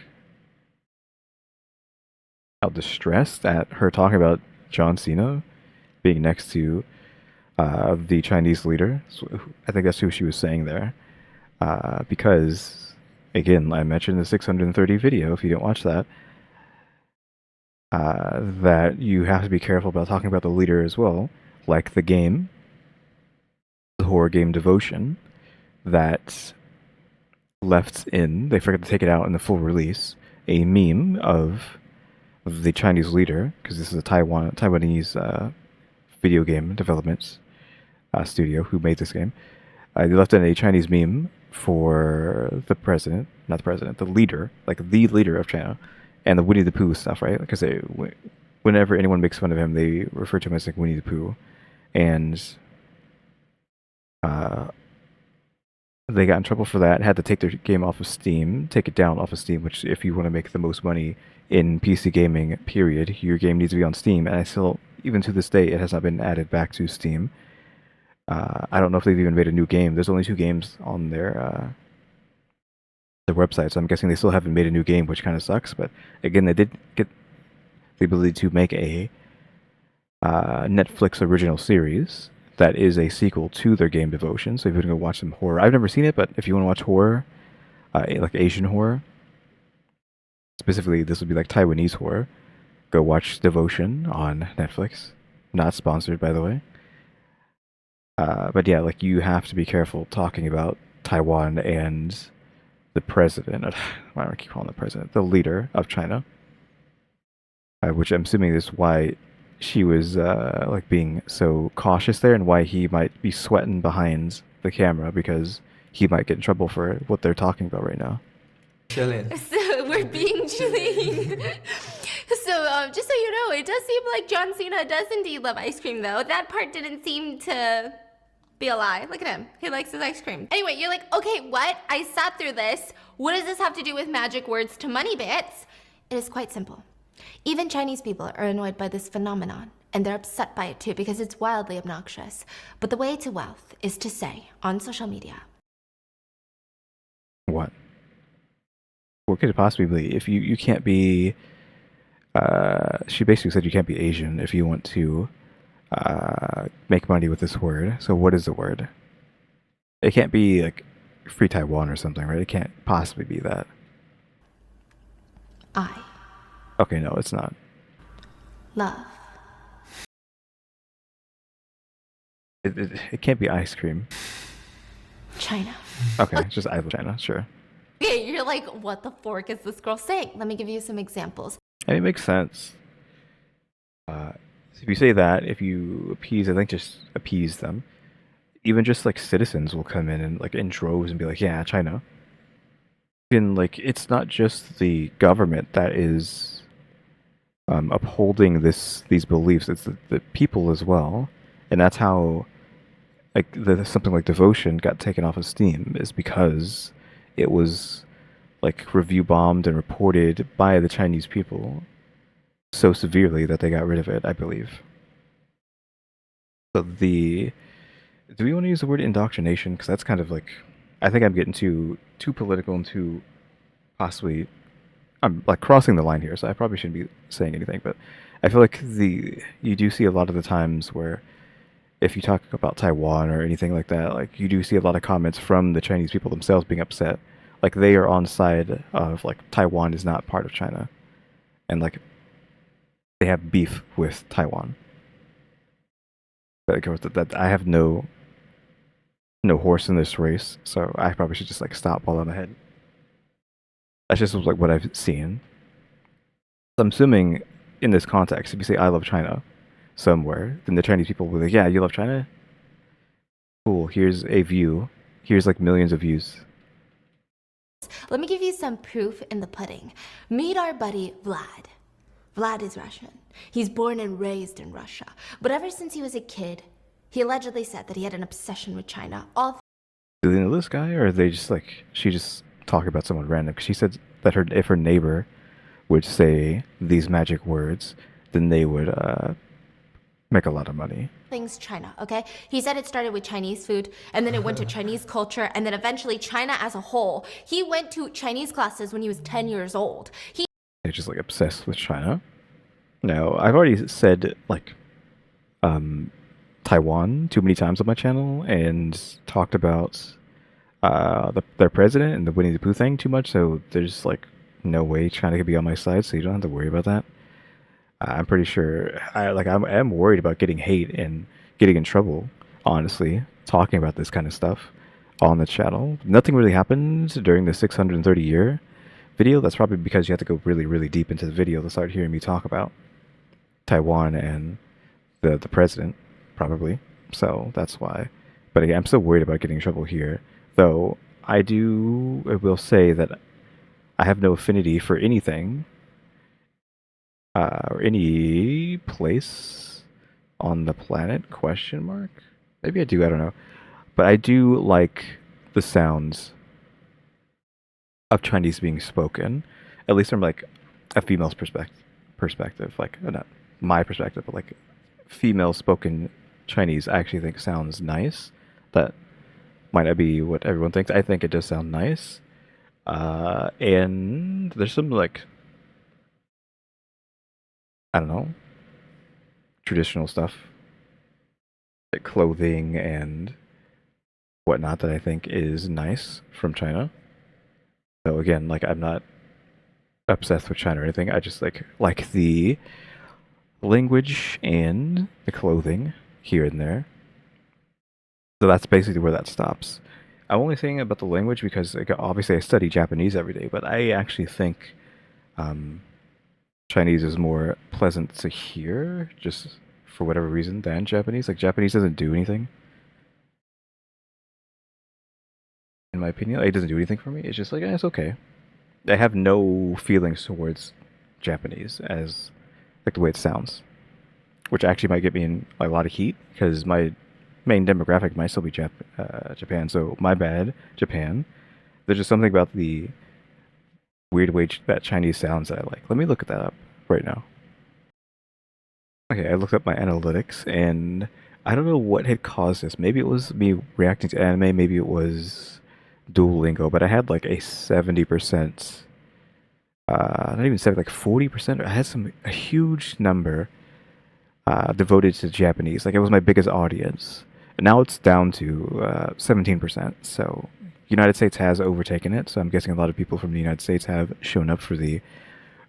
how distressed at her talking about John Cena being next to the Chinese leader. So I think that's who she was saying there. Because, again, I mentioned the 630 video, if you didn't watch that, that you have to be careful about talking about the leader as well, like the game, the horror game Devotion, that they forgot to take it out in the full release, a meme of the Chinese leader, because this is a Taiwanese video game development studio who made this game. They left in a Chinese meme for the leader, like the leader of China, and the Winnie the Pooh stuff, right? Because whenever anyone makes fun of him, they refer to him as like Winnie the Pooh, and they got in trouble for that. Had to take their game off of Steam, take it down off of Steam. Which, if you want to make the most money in PC gaming, period, your game needs to be on Steam. And I still, even to this day, it has not been added back to Steam. I don't know if they've even made a new game. There's only 2 games on their website, so I'm guessing they still haven't made a new game, which kind of sucks. But again, they did get the ability to make a Netflix original series that is a sequel to their game Devotion. So if you want to go watch some horror, I've never seen it, but if you want to watch horror, like Asian horror, specifically this would be like Taiwanese horror, go watch Devotion on Netflix. Not sponsored, by the way. But yeah, like you have to be careful talking about Taiwan and the president. Why do I keep calling the president? The leader of China. Which I'm assuming is why she was like being so cautious there, and why he might be sweating behind the camera, because he might get in trouble for what they're talking about right now. Chilling. So we're being chilling. So just so you know, it does seem like John Cena does indeed love ice cream, though. That part didn't seem to Be a lie. Look at him. He likes his ice cream. Anyway, you're like, okay, what? I sat through this. What does this have to do with magic words to money bits? It is quite simple. Even Chinese people are annoyed by this phenomenon, and they're upset by it too because it's wildly obnoxious. But the way to wealth is to say on social media. What? What could it possibly be? If you can't be, she basically said you can't be Asian if you want to make money with this word. So what is the word? It can't be like Free Taiwan or something, right? It can't possibly be that. I Okay, no, it's not. love. It can't be ice cream. China. Okay, just I love China, sure. Okay, you're like, what the fork is this girl saying? Let me give you some examples. I mean, it makes sense. So if you say that, if you appease, I think just appease them. Even just like citizens will come in and like in droves and be like, yeah, China. And like, it's not just the government that is upholding these beliefs. It's the people as well, and that's how like something like devotion got taken off of Steam is because it was like review bombed and reported by the Chinese people so severely that they got rid of it, I believe. So do we want to use the word indoctrination? Because that's kind of like, I think I'm getting too political and too possibly, I'm like crossing the line here, so I probably shouldn't be saying anything, but I feel like you do see a lot of the times where if you talk about Taiwan or anything like that, like you do see a lot of comments from the Chinese people themselves being upset. Like they are on the side of like Taiwan is not part of China. And like they have beef with Taiwan. But that I have no horse in this race, so I probably should just like stop while I'm ahead. That's just like what I've seen. So I'm assuming in this context, if you say I love China somewhere, then the Chinese people will be like, yeah, you love China? Cool, here's a view. Here's like millions of views. Let me give you some proof in the pudding. Meet our buddy Vlad. Vlad is Russian. He's born and raised in Russia. But ever since he was a kid, he allegedly said that he had an obsession with China. Do they know this guy, or are they just like, she just talking about someone random? Because she said that if her neighbor would say these magic words, then they would make a lot of money. Things China, okay? He said it started with Chinese food, and then it went to Chinese culture, and then eventually China as a whole. He went to Chinese classes when he was 10 years old. They're just like obsessed with China. Now, I've already said like Taiwan too many times on my channel and talked about their president and the Winnie the Pooh thing too much, so there's like no way China could be on my side, so you don't have to worry about that. I'm pretty sure I'm worried about getting hate and getting in trouble, honestly, talking about this kind of stuff on the channel. Nothing really happened during the 630-year video. That's probably because you have to go really, really deep into the video to start hearing me talk about Taiwan and the president, probably. So that's why. But again, I'm still worried about getting in trouble here. Though I will say that I have no affinity for anything or any place on the planet, question mark? Maybe I do, I don't know. But I do like the sounds of Chinese being spoken, at least from like a female's perspective. Like, not my perspective, but like female spoken Chinese I actually think sounds nice. That might not be what everyone thinks. I think it does sound nice. And there's some like, I don't know, traditional stuff, like clothing and whatnot that I think is nice from China. So again, like I'm not obsessed with China or anything. I just like the language and the clothing here and there. So that's basically where that stops. I'm only saying about the language because like, obviously I study Japanese every day, but I actually think Chinese is more pleasant to hear, just for whatever reason, than Japanese. Like Japanese doesn't do anything. In my opinion, it doesn't do anything for me. It's just like, it's okay. I have no feelings towards Japanese as like the way it sounds, which actually might get me in a lot of heat because my main demographic might still be Japan. So my bad, Japan. There's just something about the weird way that Chinese sounds that I like. Let me look at that up right now. Okay, I looked up my analytics, and I don't know what had caused this. Maybe it was me reacting to anime, maybe it was Duolingo, but I had like a 70%, not even 70, like 40%. I had a huge number devoted to Japanese. Like it was my biggest audience. And now it's down to 17%. So United States has overtaken it. So I'm guessing a lot of people from the United States have shown up for the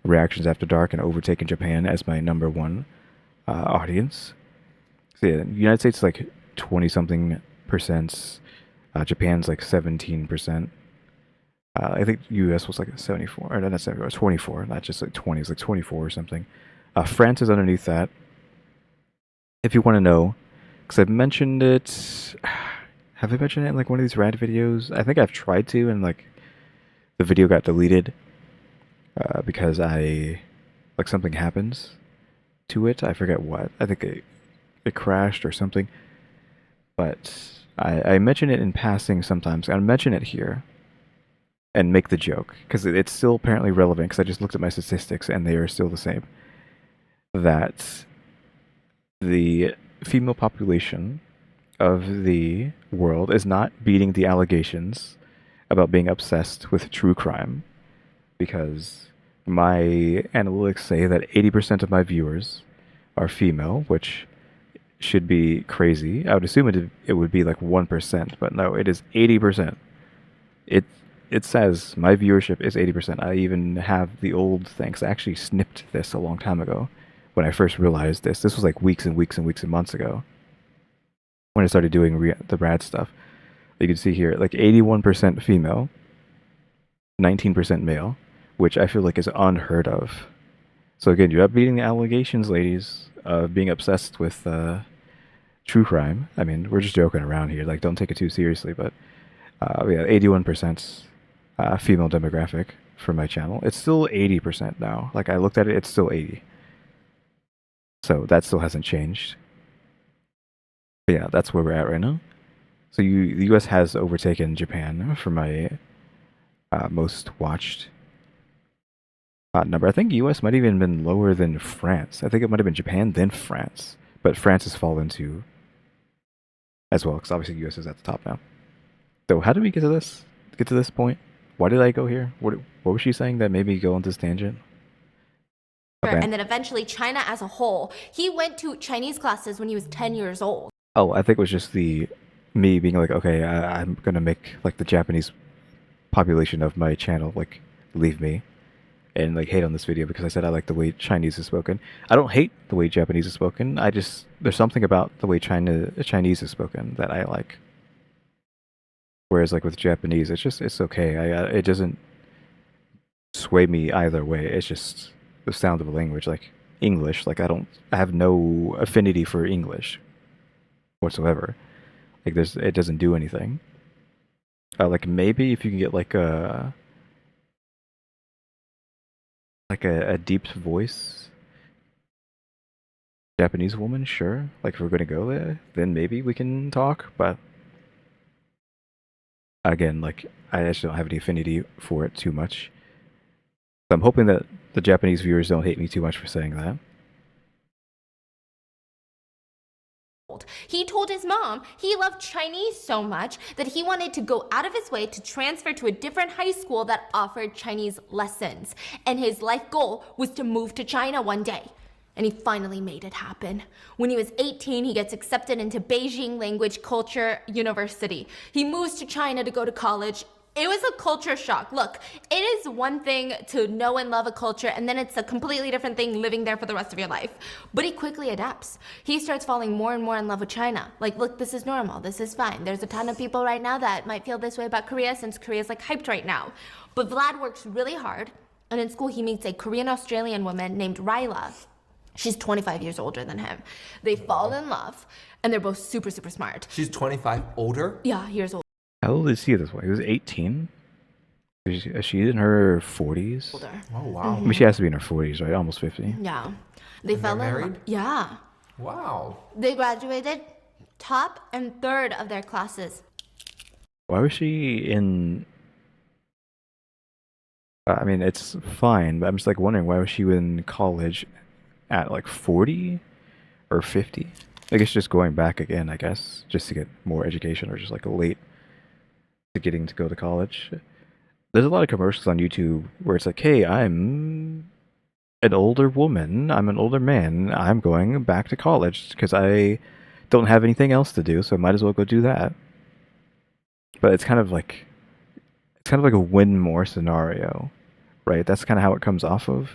reactions after dark and overtaken Japan as my number one audience. So yeah, United States is like 20 something percent. Japan's like 17%. I think US was like 74, or not 74, it was 24, not just like 20, it's like 24 or something. France is underneath that. If you want to know, because I've mentioned it, have I mentioned it in like one of these rad videos? I think I've tried to, and like the video got deleted because like something happens to it. I forget what. I think it crashed or something. But I mention it in passing sometimes. I'll mention it here and make the joke because it's still apparently relevant because I just looked at my statistics and they are still the same. That the female population of the world is not beating the allegations about being obsessed with true crime, because my analytics say that 80% of my viewers are female, which should be crazy. I would assume it would be like 1%, but no, it is 80%. It says my viewership is 80%. I even have the old things. I actually snipped this a long time ago when I first realized this. This was like weeks and weeks and weeks and months ago when I started doing the rad stuff. You can see here, like 81% female, 19% male, which I feel like is unheard of. So again, you're not beating the allegations, ladies, of being obsessed with true crime. I mean, we're just joking around here. Like, don't take it too seriously. But yeah, 81% female demographic for my channel. It's still 80% now. Like, I looked at it, it's still 80. So that still hasn't changed. But yeah, that's where we're at right now. So the U.S. has overtaken Japan for my most watched number. I think U.S. might have even been lower than France. I think it might have been Japan, then France. But France has fallen to as well, because obviously U.S. is at the top now. So how did we get to this? Get to this point? Why did I go here? What was she saying that made me go on this tangent? Okay. And then eventually China as a whole. He went to Chinese classes when he was 10 years old. Oh, I think it was just me being like, okay, I'm gonna make like the Japanese population of my channel like leave me and like hate on this video because I said I like the way Chinese is spoken. I don't hate the way Japanese is spoken. There's something about the way Chinese is spoken that I like. Whereas like with Japanese, it's okay. It doesn't sway me either way. It's just the sound of a language. Like English, like I have no affinity for English whatsoever. Like it doesn't do anything. Like maybe if you can get like a deep voice Japanese woman, sure. Like if we're gonna go there, then maybe we can talk. But again, like I just don't have any affinity for it too much. So I'm hoping that the Japanese viewers don't hate me too much for saying that. He told his mom he loved Chinese so much that he wanted to go out of his way to transfer to a different high school that offered Chinese lessons. And his life goal was to move to China one day. And he finally made it happen. When he was 18, he gets accepted into Beijing Language Culture University. He moves to China to go to college. It was a culture shock. Look, it is one thing to know and love a culture, and then it's a completely different thing living there for the rest of your life. But he quickly adapts. He starts falling more and more in love with China. Like, look, this is normal. This is fine. There's a ton of people right now that might feel this way about Korea since Korea's like hyped right now. But Vlad works really hard, and in school he meets a Korean-Australian woman named Ryla. She's 25 years older than him. They fall in love, and they're both super, super smart. She's 25 older? Yeah, years old. How old is he this way? He was 18? Is she in her 40s? Older. Oh, wow. I mean, she has to be in her 40s, right? Almost 50. Yeah. They fell in love. married? Yeah. Wow. They graduated top and third of their classes. Why was she in? I mean, it's fine, but I'm just like wondering why was she in college at like 40 or 50? I guess just going back again, I guess, just to get more education or just like late to getting to go to college. There's a lot of commercials on YouTube where it's like, hey, I'm an older woman, I'm an older man, I'm going back to college because I don't have anything else to do, so I might as well go do that. But it's kind of like a win more scenario, right? That's kind of how it comes off of.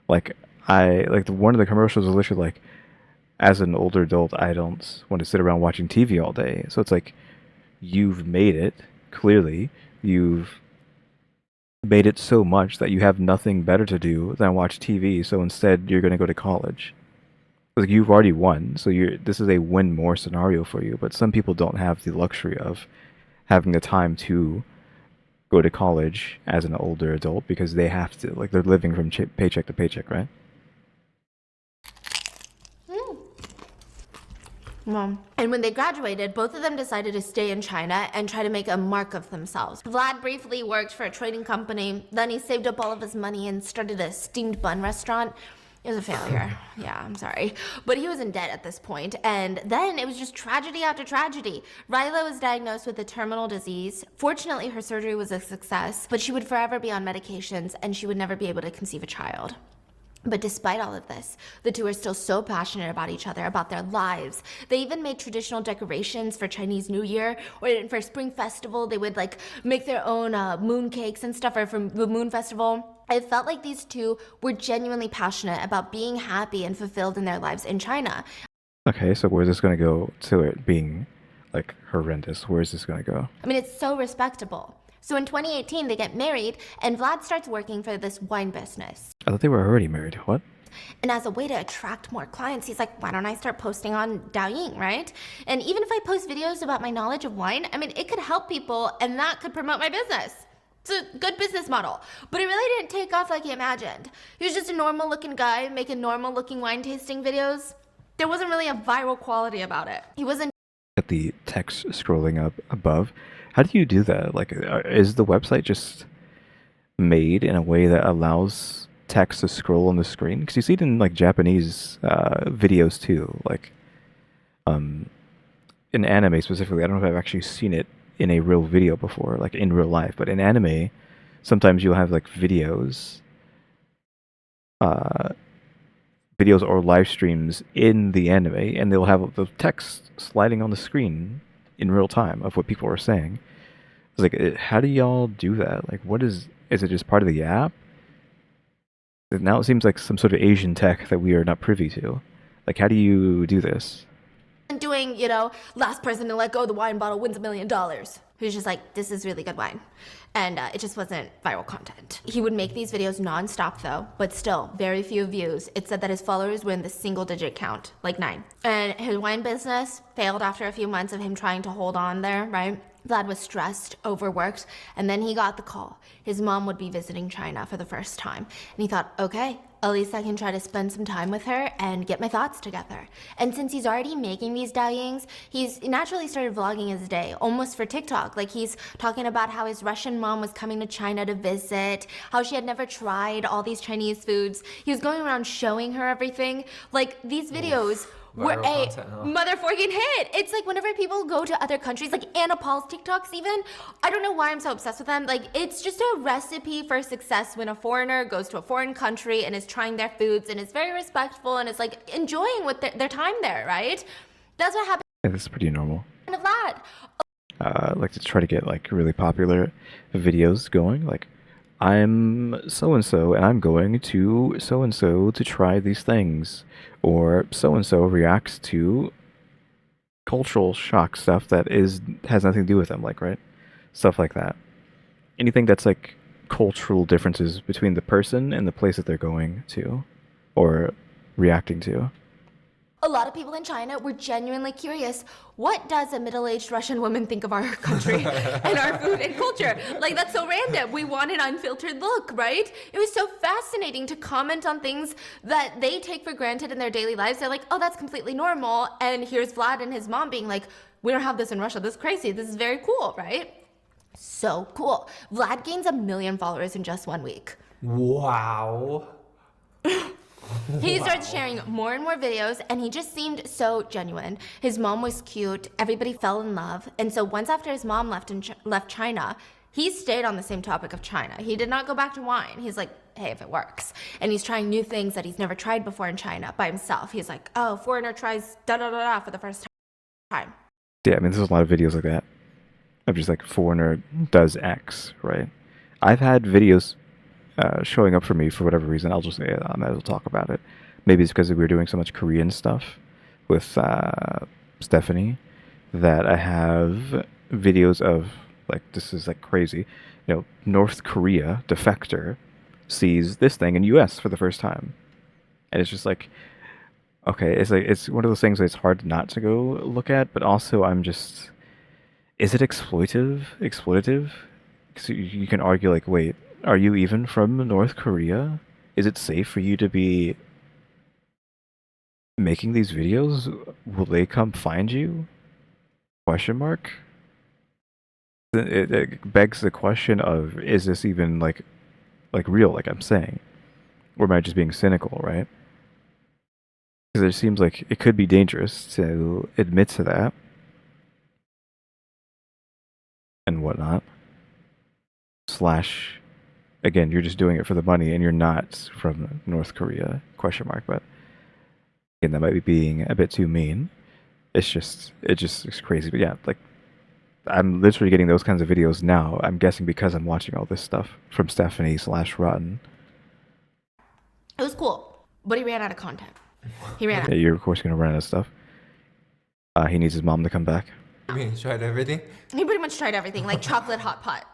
Like one of the commercials is literally like, as an older adult, I don't want to sit around watching TV all day. So it's like, you've made it, clearly. You've made it so much that you have nothing better to do than watch TV. So instead, you're going to go to college. Like, you've already won. So this is a win more scenario for you. But some people don't have the luxury of having the time to go to college as an older adult because they have to. Like, they're living from paycheck to paycheck, right? And when they graduated, both of them decided to stay in China and try to make a mark of themselves. Vlad briefly worked for a trading company, then he saved up all of his money and started a steamed bun restaurant. It was a failure. Yeah, I'm sorry. But he was in debt at this point, and then it was just tragedy after tragedy. Ryla was diagnosed with a terminal disease. Fortunately, her surgery was a success, but she would forever be on medications and she would never be able to conceive a child. But despite all of this, the two are still so passionate about each other, about their lives. They even made traditional decorations for Chinese New Year, or for Spring Festival, they would like make their own moon cakes and stuff, or from the Moon Festival. It felt like these two were genuinely passionate about being happy and fulfilled in their lives in China. Okay, so where's this going to go to it being like horrendous? Where's this going to go? I mean, it's so respectable. So in 2018, they get married, and Vlad starts working for this wine business. I thought they were already married. What? And as a way to attract more clients, he's like, why don't I start posting on Douyin, right? And even if I post videos about my knowledge of wine, I mean, it could help people, and that could promote my business. It's a good business model. But it really didn't take off like he imagined. He was just a normal-looking guy making normal-looking wine tasting videos. There wasn't really a viral quality about it. He wasn't... At the text scrolling up above. How do you do that? Like, is the website just made in a way that allows text to scroll on the screen? Because you see it in like Japanese videos too. Like, in anime specifically, I don't know if I've actually seen it in a real video before, like in real life. But in anime, sometimes you'll have like videos or live streams in the anime, and they'll have the text sliding on the screen in real time of what people are saying. It's like, how do y'all do that? Like, is it just part of the app? Now it seems like some sort of Asian tech that we are not privy to. Like, how do you do this? Doing, last person to let go of the wine bottle wins $1 million. He was just like, this is really good wine. And it just wasn't viral content. He would make these videos nonstop though, but still very few views. It said that his followers were in the single digit count, like 9. And his wine business failed after a few months of him trying to hold on there, right? Vlad was stressed, overworked, and then he got the call. His mom would be visiting China for the first time. And he thought, okay, at least I can try to spend some time with her and get my thoughts together. And since he's already making these Daoyings, he's naturally started vlogging his day, almost for TikTok. Like, he's talking about how his Russian mom was coming to China to visit, how she had never tried all these Chinese foods. He was going around showing her everything. Like, these videos were a motherfucking hit. It's like whenever people go to other countries, like Anna Paul's TikToks even, I don't know why I'm so obsessed with them. Like, it's just a recipe for success when a foreigner goes to a foreign country and is trying their foods and is very respectful and is like enjoying with their time there, right? That's what happened. Yeah, this is pretty normal. To Vlad. Like to try to get like really popular videos going. Like, I'm so-and-so and I'm going to so-and-so to try these things. Or so-and-so reacts to cultural shock stuff that has nothing to do with them, like, right? Stuff like that. Anything that's like cultural differences between the person and the place that they're going to or reacting to. A lot of people in China were genuinely curious. What does a middle-aged Russian woman think of our country and our food and culture? Like, that's so random. We want an unfiltered look, right? It was so fascinating to comment on things that they take for granted in their daily lives. They're like, oh, that's completely normal. And here's Vlad and his mom being like, we don't have this in Russia. This is crazy. This is very cool, right? So cool. Vlad gains 1 million followers in just 1 week. Wow. He started sharing more and more videos, and he just seemed so genuine. His mom was cute, everybody fell in love, and so once after his mom left China, he stayed on the same topic of China. He did not go back to wine. He's like, hey, if it works. And he's trying new things that he's never tried before in China by himself. He's like, oh, foreigner tries da-da-da-da for the first time. Yeah, I mean, there's a lot of videos like that. Of just like foreigner does X, right? I've had videos showing up for me for whatever reason. I'll just say I might as well talk about it. Maybe it's because we were doing so much Korean stuff with Stephanie that I have videos of, like, this is like crazy. You know, North Korea defector sees this thing in U.S. for the first time, and it's just like, okay, it's like it's one of those things that it's hard not to go look at, but also I'm just, is it exploitative? So you can argue like, wait, are you even from North Korea? Is it safe for you to be making these videos? Will they come find you? Question mark. It begs the question of, is this even like real, like I'm saying? Or am I just being cynical, right? Because it seems like it could be dangerous to admit to that and whatnot. Slash, again, you're just doing it for the money and you're not from North Korea, question mark. But again, that might be being a bit too mean. It's crazy. But yeah, like, I'm literally getting those kinds of videos now. I'm guessing because I'm watching all this stuff from Stephanie/Rotten. It was cool, but he ran out of content. He ran out. Yeah, you're of course gonna run out of stuff. He needs his mom to come back. You mean he tried everything? He pretty much tried everything, like chocolate hot pot.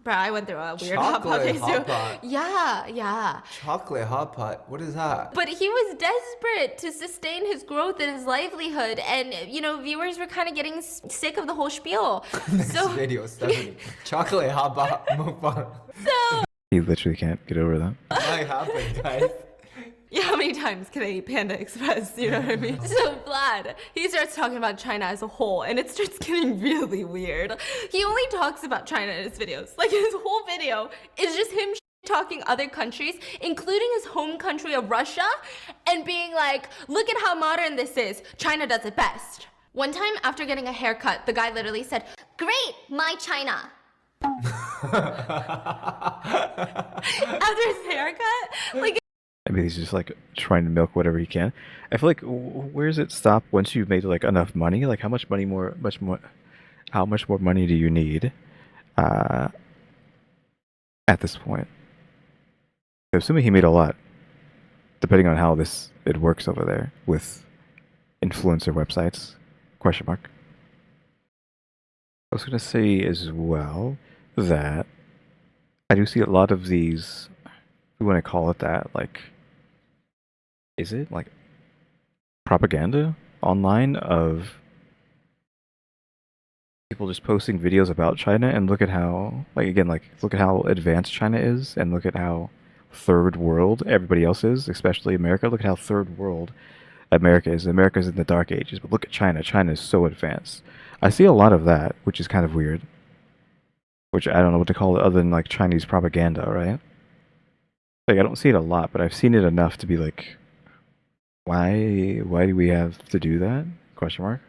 Bro, I went through a weird hot pot Chocolate phase hot too. pot? Yeah. Chocolate hot pot. What is that? But he was desperate to sustain his growth and his livelihood, and viewers were kind of getting sick of the whole spiel. Next So video, Stephanie. Chocolate hot pot mukbang. He literally can't get over that. What happened, guys? yeah, how many times can I eat Panda Express? You know what I mean? So Vlad, he starts talking about China as a whole, and it starts getting really weird. He only talks about China in his videos. Like, his whole video is just him talking other countries, including his home country of Russia, and being like, look at how modern this is. China does it best. One time, after getting a haircut, the guy literally said, great, my China. After his haircut? Like, I mean, he's just like trying to milk whatever he can. I feel like, where does it stop once you've made like enough money? Like, how much more money do you need at this point? I'm assuming he made a lot, depending on how it works over there with influencer websites. Question mark. I was gonna say as well that I do see a lot of these. We want to call it that, like, is it like propaganda online of people just posting videos about China, and look at how, like, again, like, look at how advanced China is, and look at how third world everybody else is, especially America. Look at how third world America is. America's in the dark ages, but look at China. China is so advanced. I see a lot of that, which is kind of weird. Which I don't know what to call it other than like Chinese propaganda, right? Like, I don't see it a lot, but I've seen it enough to be like, why do we have to do that? Question mark.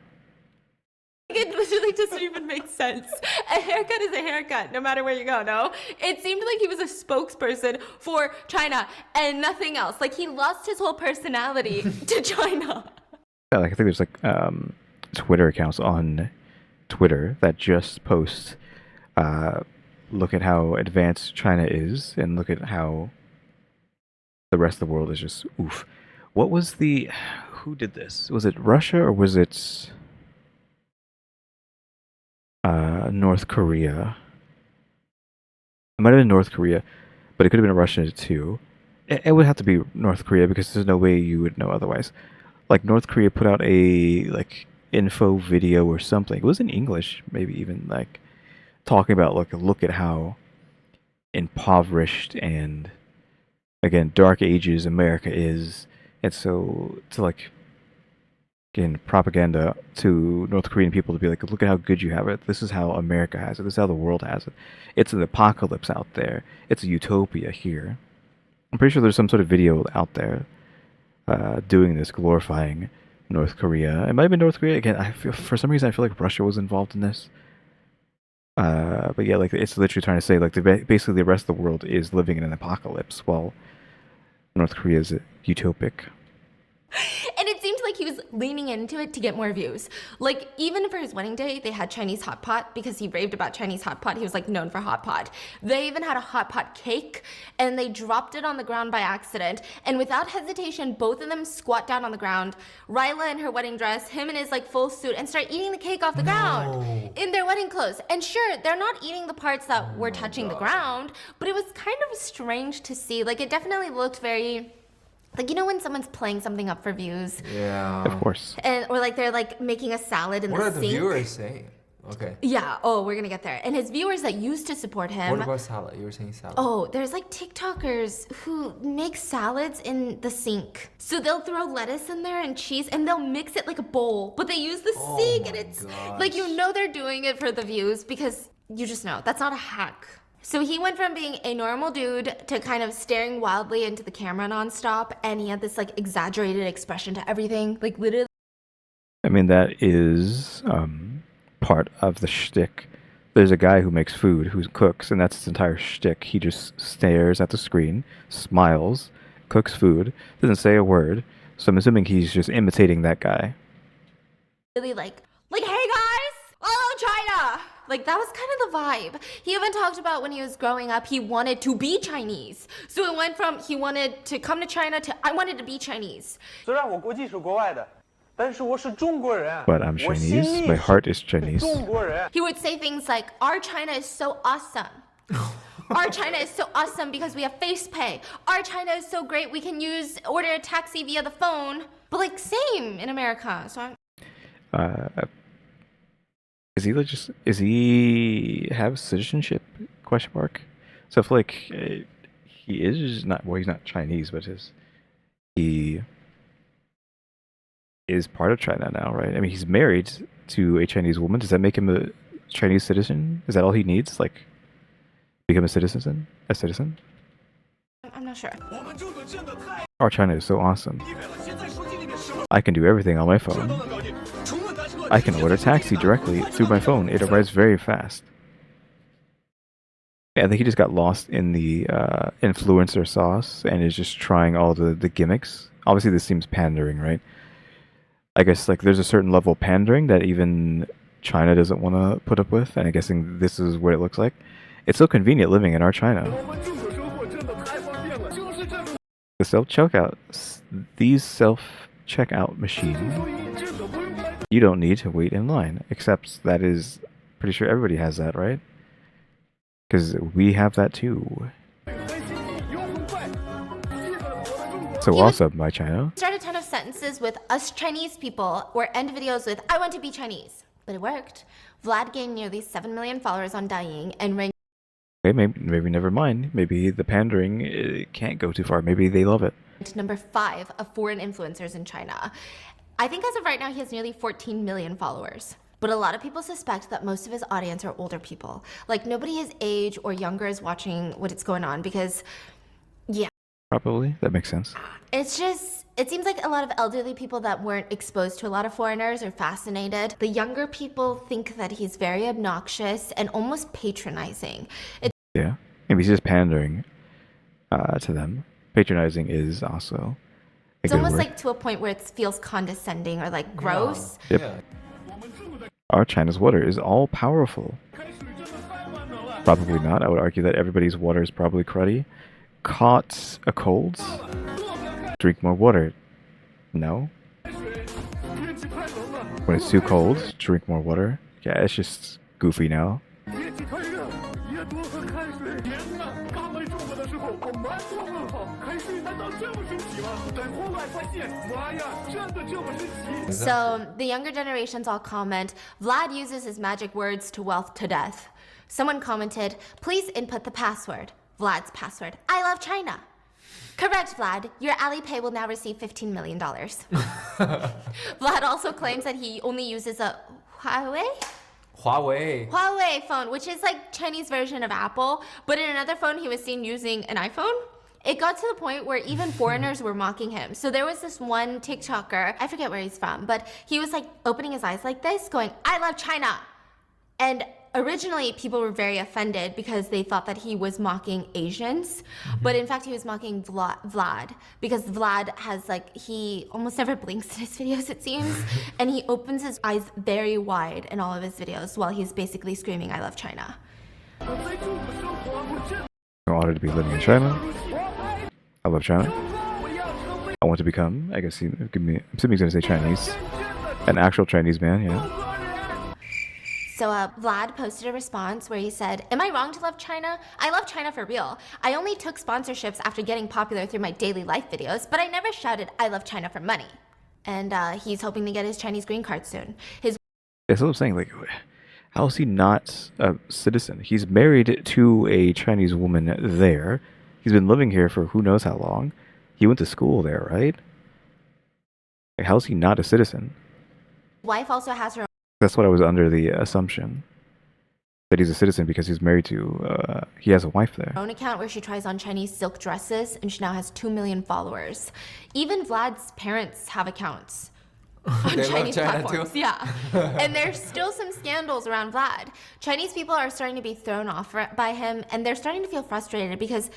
it literally doesn't even make sense. A haircut is a haircut, no matter where you go, no? It seemed like he was a spokesperson for China and nothing else. Like, he lost his whole personality to China. Yeah, like, I think there's like Twitter accounts on Twitter that just post, look at how advanced China is, and look at how the rest of the world is just oof. What was who did this? Was it Russia or was it North Korea? It might have been North Korea, but it could have been Russia too. It would have to be North Korea because there's no way you would know otherwise. like North Korea put out a like info video or something. It was in English, maybe even like talking about like look at how impoverished and again dark ages America is, and so to like again propaganda to North Korean people to be like, look at how good you have it. This is how America has it. This is how the world has it. It's an apocalypse out there. It's a utopia here. I'm pretty sure there's some sort of video out there doing this, glorifying North Korea. It might have been North Korea again. I feel for some reason I feel like Russia was involved in this. But yeah, like it's literally trying to say like basically the rest of the world is living in an apocalypse while North Korea is utopic. And it seemed like he was leaning into it to get more views. Like, even for his wedding day, they had Chinese hot pot because he raved about Chinese hot pot. He was like known for hot pot. They even had a hot pot cake and they dropped it on the ground by accident. And without hesitation, both of them squat down on the ground. Ryla in her wedding dress, him in his like full suit, and start eating the cake off the ground in their wedding clothes. And sure, they're not eating the parts that were touching the ground, but it was kind of strange to see. Like, it definitely looked very... like, you know when someone's playing something up for views? Yeah. Of course. And or like they're like making a salad in the What are sink. the viewers saying? Okay. Yeah, oh, we're gonna get there. And his viewers that used to support him. What about salad? You were saying salad. Oh, there's like TikTokers who make salads in the sink. So they'll throw lettuce in there and cheese and they'll mix it like a bowl, but they use the sink and it's like, you know, they're doing it for the views because you just know that's not a hack. So he went from being a normal dude to kind of staring wildly into the camera nonstop, and he had this like exaggerated expression to everything, like literally. I mean, that is part of the shtick. There's a guy who makes food, who cooks, and that's his entire shtick. He just stares at the screen, smiles, cooks food, doesn't say a word. So I'm assuming he's just imitating that guy. Really like, hey guys, hello China! Like, that was kind of the vibe. He even talked about when he was growing up, he wanted to be Chinese. So it went from he wanted to come to China to I wanted to be Chinese. 虽然我国籍是国外的，但是我是中国人。 But I'm Chinese. My heart is Chinese. 中国人。 He would say things like, our China is so awesome. Our China is so awesome because we have face pay. Our China is so great we can order a taxi via the phone. But like, same in America. So I'm... Is he have citizenship? Question mark. So I feel like he is not. Well, he's not Chinese, but he is part of China now, right? I mean, he's married to a Chinese woman. Does that make him a Chinese citizen? Is that all he needs? Like, become a citizen? A citizen? I'm not sure. Our China is so awesome. I can do everything on my phone. I can order a taxi directly through my phone. It arrives very fast. Yeah, I think he just got lost in the influencer sauce and is just trying all the gimmicks. Obviously, this seems pandering, right? I guess like there's a certain level of pandering that even China doesn't want to put up with, and I'm guessing this is what it looks like. It's so convenient living in our China. The these self-checkout machines. You don't need to wait in line, except that is pretty sure everybody has that, right? Because we have that too. So awesome, my China. Start a ton of sentences with us Chinese people or end videos with I want to be Chinese. But it worked. Vlad gained nearly 7 million followers on Dying and ranked. Okay, maybe never mind. Maybe the pandering can't go too far. Maybe they love it. Number 5 of foreign influencers in China. I think as of right now, he has nearly 14 million followers. But a lot of people suspect that most of his audience are older people. Like, nobody his age or younger is watching what's going on because, yeah. Probably. That makes sense. It's just, it seems like a lot of elderly people that weren't exposed to a lot of foreigners are fascinated. The younger people think that he's very obnoxious and almost patronizing. Yeah. Maybe he's just pandering to them. Patronizing is also... It's almost like to a point where it feels condescending or like gross. Yep. Yeah. Our China's water is all powerful. Probably not. I would argue that everybody's water is probably cruddy. Caught a cold? Drink more water. No. When it's too cold, drink more water. Yeah, it's just goofy now. 为中国的时候，我满头问号，海水难道这么神奇吗？在户外发现，妈呀，真的这么神奇？ So the younger generations all comment, Vlad uses his magic words to wealth to death. Someone commented, please input the password. Vlad's password, I love China. Correct, Vlad. Your Alipay will now receive $15 million. Vlad also claims that he only uses a Huawei phone, which is like Chinese version of Apple, but in another phone he was seen using an iPhone. It got to the point where even foreigners were mocking him. So there was this one TikToker, I forget where he's from, but he was like opening his eyes like this, going, I love China. And originally people were very offended because they thought that he was mocking Asians, but in fact he was mocking Vlad because Vlad has like, he almost never blinks in his videos it seems, and he opens his eyes very wide in all of his videos while he's basically screaming, I love China. In order to be living in China, I love China. I want to become, I guess, I'm assuming he's going to say Chinese. An actual Chinese man, yeah. So Vlad posted a response where he said, am I wrong to love China? I love China for real. I only took sponsorships after getting popular through my daily life videos, but I never shouted, I love China for money. And he's hoping to get his Chinese green card soon. That's what I'm saying, like, how is he not a citizen? He's married to a Chinese woman there. He's been living here for who knows how long. He went to school there, right? Like, how is he not a citizen? Wife also has her That's what I was under the assumption. That he's a citizen because he's married to, he has a wife there. own account where she tries on Chinese silk dresses, and she now has 2 million followers. Even Vlad's parents have accounts on They Chinese love China platforms. too? Yeah. And there's still some scandals around Vlad. Chinese people are starting to be thrown off by him, and they're starting to feel frustrated because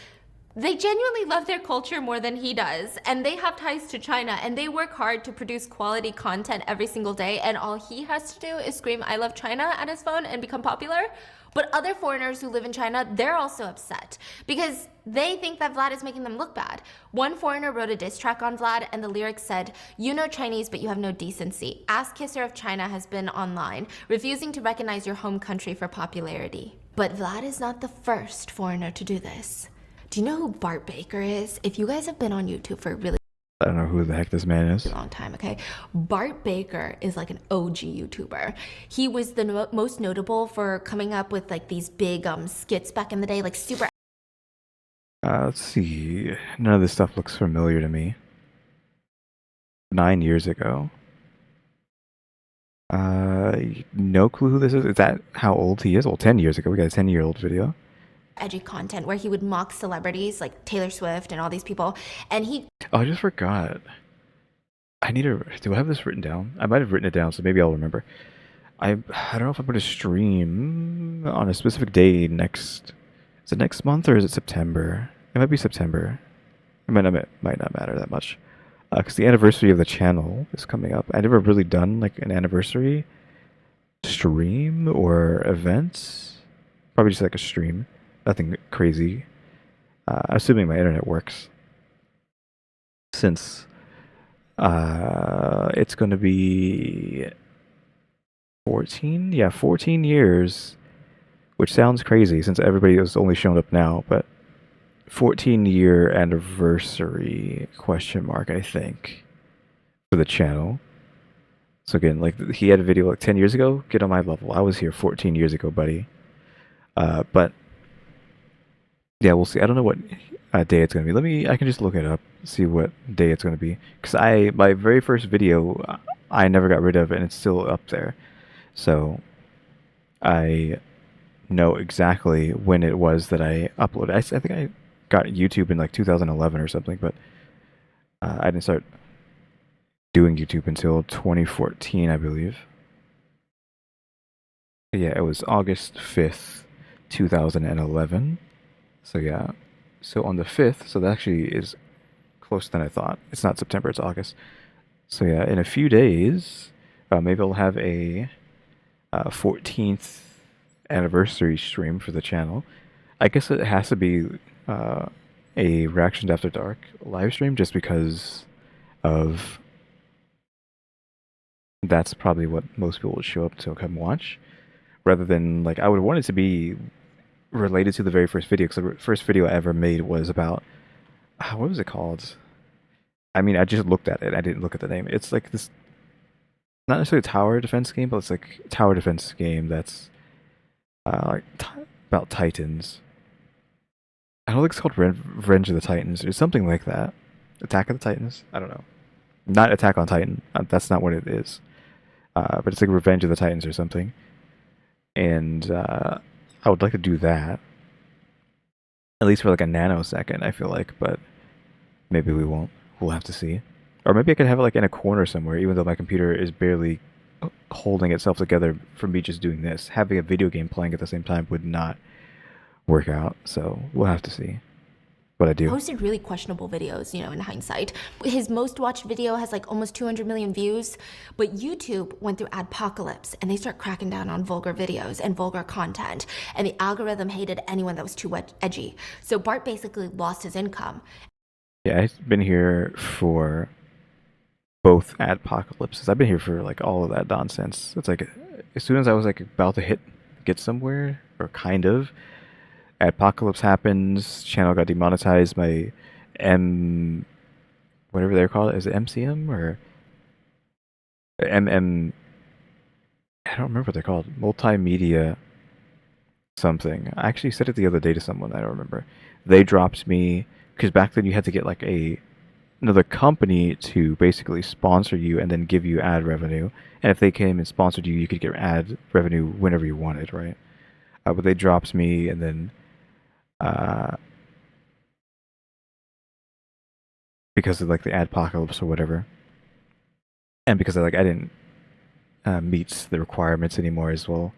they genuinely love their culture more than he does, and they have ties to China, and they work hard to produce quality content every single day, and all he has to do is scream I love China at his phone and become popular. But other foreigners who live in China, they're also upset because they think that Vlad is making them look bad. One foreigner wrote a diss track on Vlad, and the lyrics said, you know Chinese, but you have no decency. Ass kisser of China has been online, refusing to recognize your home country for popularity. But Vlad is not the first foreigner to do this. Do you know who Bart Baker is? If you guys have been on YouTube for a really I don't know who the heck this man is. long time, okay? Bart Baker is like an OG YouTuber. He was the most notable for coming up with like these big skits back in the day, like super. Let's see. None of this stuff looks familiar to me. 9 years ago. No clue who this is. Is that how old he is? Well, 10 years ago. We got a 10-year-old video. Edgy content where he would mock celebrities like Taylor Swift and all these people, and he Oh, I just forgot. I need to. Do I have this written down? I might have written it down, so maybe I'll remember. I don't know if I'm going to stream on a specific day next. Is it next month or is it September? It might be September. It might not matter that much, because the anniversary of the channel is coming up. I never really done like an anniversary stream or event. Probably just like a stream. Nothing crazy. Assuming my internet works. Since it's going to be 14? Yeah, 14 years. Which sounds crazy since everybody has only shown up now, but 14-year anniversary question mark, I think, for the channel. So again, like he had a video like 10 years ago. Get on my level. I was here 14 years ago, buddy. But yeah, we'll see. I don't know what day it's gonna be. I can just look it up, see what day it's gonna be. Cause my very first video, I never got rid of, and it's still up there. So I know exactly when it was that I uploaded. I think I got YouTube in like 2011 or something, but I didn't start doing YouTube until 2014, I believe. Yeah, it was August 5th, 2011. So yeah, so on the 5th, so that actually is closer than I thought. It's not September, it's August. So yeah, in a few days, maybe I'll have a 14th anniversary stream for the channel. I guess it has to be a Reactions After Dark live stream just because of that's probably what most people would show up to come watch. Rather than, like, I would want it to be related to the very first video, because the first video I ever made was about what was it called? I mean, I just looked at it. I didn't look at the name. It's like this, not necessarily a tower defense game, but it's like a tower defense game that's like about Titans. I don't think it's called Revenge of the Titans or something like that. Attack of the Titans. I don't know. Not Attack on Titan. That's not what it is. But it's like Revenge of the Titans or something. And I would like to do that. At least for like a nanosecond, I feel like, but maybe we won't. We'll have to see. Or maybe I could have it like in a corner somewhere, even though my computer is barely holding itself together for me just doing this. Having a video game playing at the same time would not work out, so we'll have to see. But I do. Posted really questionable videos, you know, in hindsight. His most watched video has like almost 200 million views, but YouTube went through adpocalypse and they start cracking down on vulgar videos and vulgar content, and the algorithm hated anyone that was too edgy. So Bart basically lost his income. Yeah, I've been here for both adpocalypses. I've been here for like all of that nonsense. It's like as soon as I was like about to get somewhere, or kind of, Adpocalypse happens, channel got demonetized, my whatever they're called, is it MCM or MM, I don't remember what they're called, multimedia something. I actually said it the other day to someone, I don't remember. They dropped me, because back then you had to get like another company to basically sponsor you and then give you ad revenue. And if they came and sponsored you, you could get ad revenue whenever you wanted, right? But they dropped me, and then because of like the adpocalypse or whatever, and because I didn't meet the requirements anymore as well,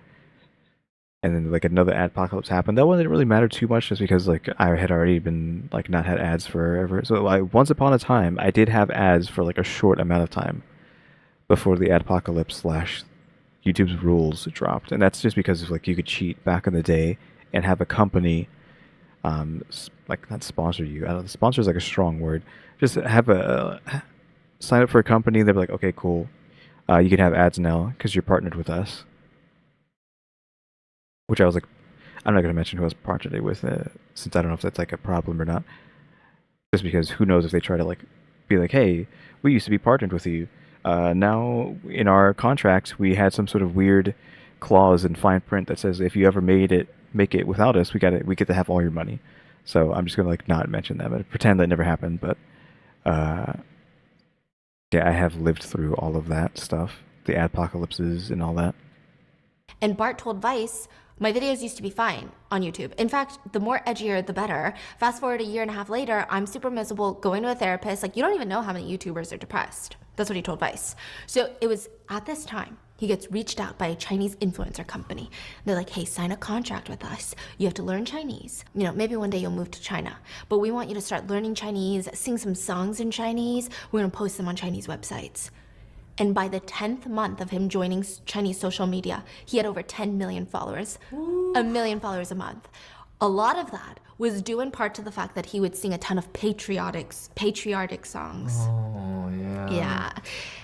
and then like another adpocalypse happened. That one didn't really matter too much, just because like I had already been like not had ads forever. So like once upon a time, I did have ads for like a short amount of time before the adpocalypse / YouTube's rules dropped, and that's just because of, like, you could cheat back in the day and have a company like not sponsor you. I don't know, sponsor is like a strong word. Just have a sign up for a company. They're like, okay, cool. You can have ads now because you're partnered with us. Which I was like, I'm not gonna mention who I was partnered with, since I don't know if that's like a problem or not. Just because who knows if they try to like be like, hey, we used to be partnered with you. Now in our contract we had some sort of weird clause in fine print that says if you ever make it without us, we get to have all your money. So I'm just gonna like not mention that, but pretend that never happened. But yeah, I have lived through all of that stuff, the adpocalypses and all that. And Bart told Vice, my videos used to be fine on YouTube. In fact, the more edgier, the better. Fast forward a year and a half later, I'm super miserable, going to a therapist. Like, you don't even know how many YouTubers are depressed. That's what he told Vice. So it was at this time, he gets reached out by a Chinese influencer company. They're like, hey, sign a contract with us. You have to learn Chinese. You know, maybe one day you'll move to China, but we want you to start learning Chinese, sing some songs in Chinese. We're gonna post them on Chinese websites. And by the 10th month of him joining Chinese social media, he had over 10 million followers. Ooh. 1 million followers a month. A lot of that was due in part to the fact that he would sing a ton of patriotic songs. Oh, yeah. Yeah.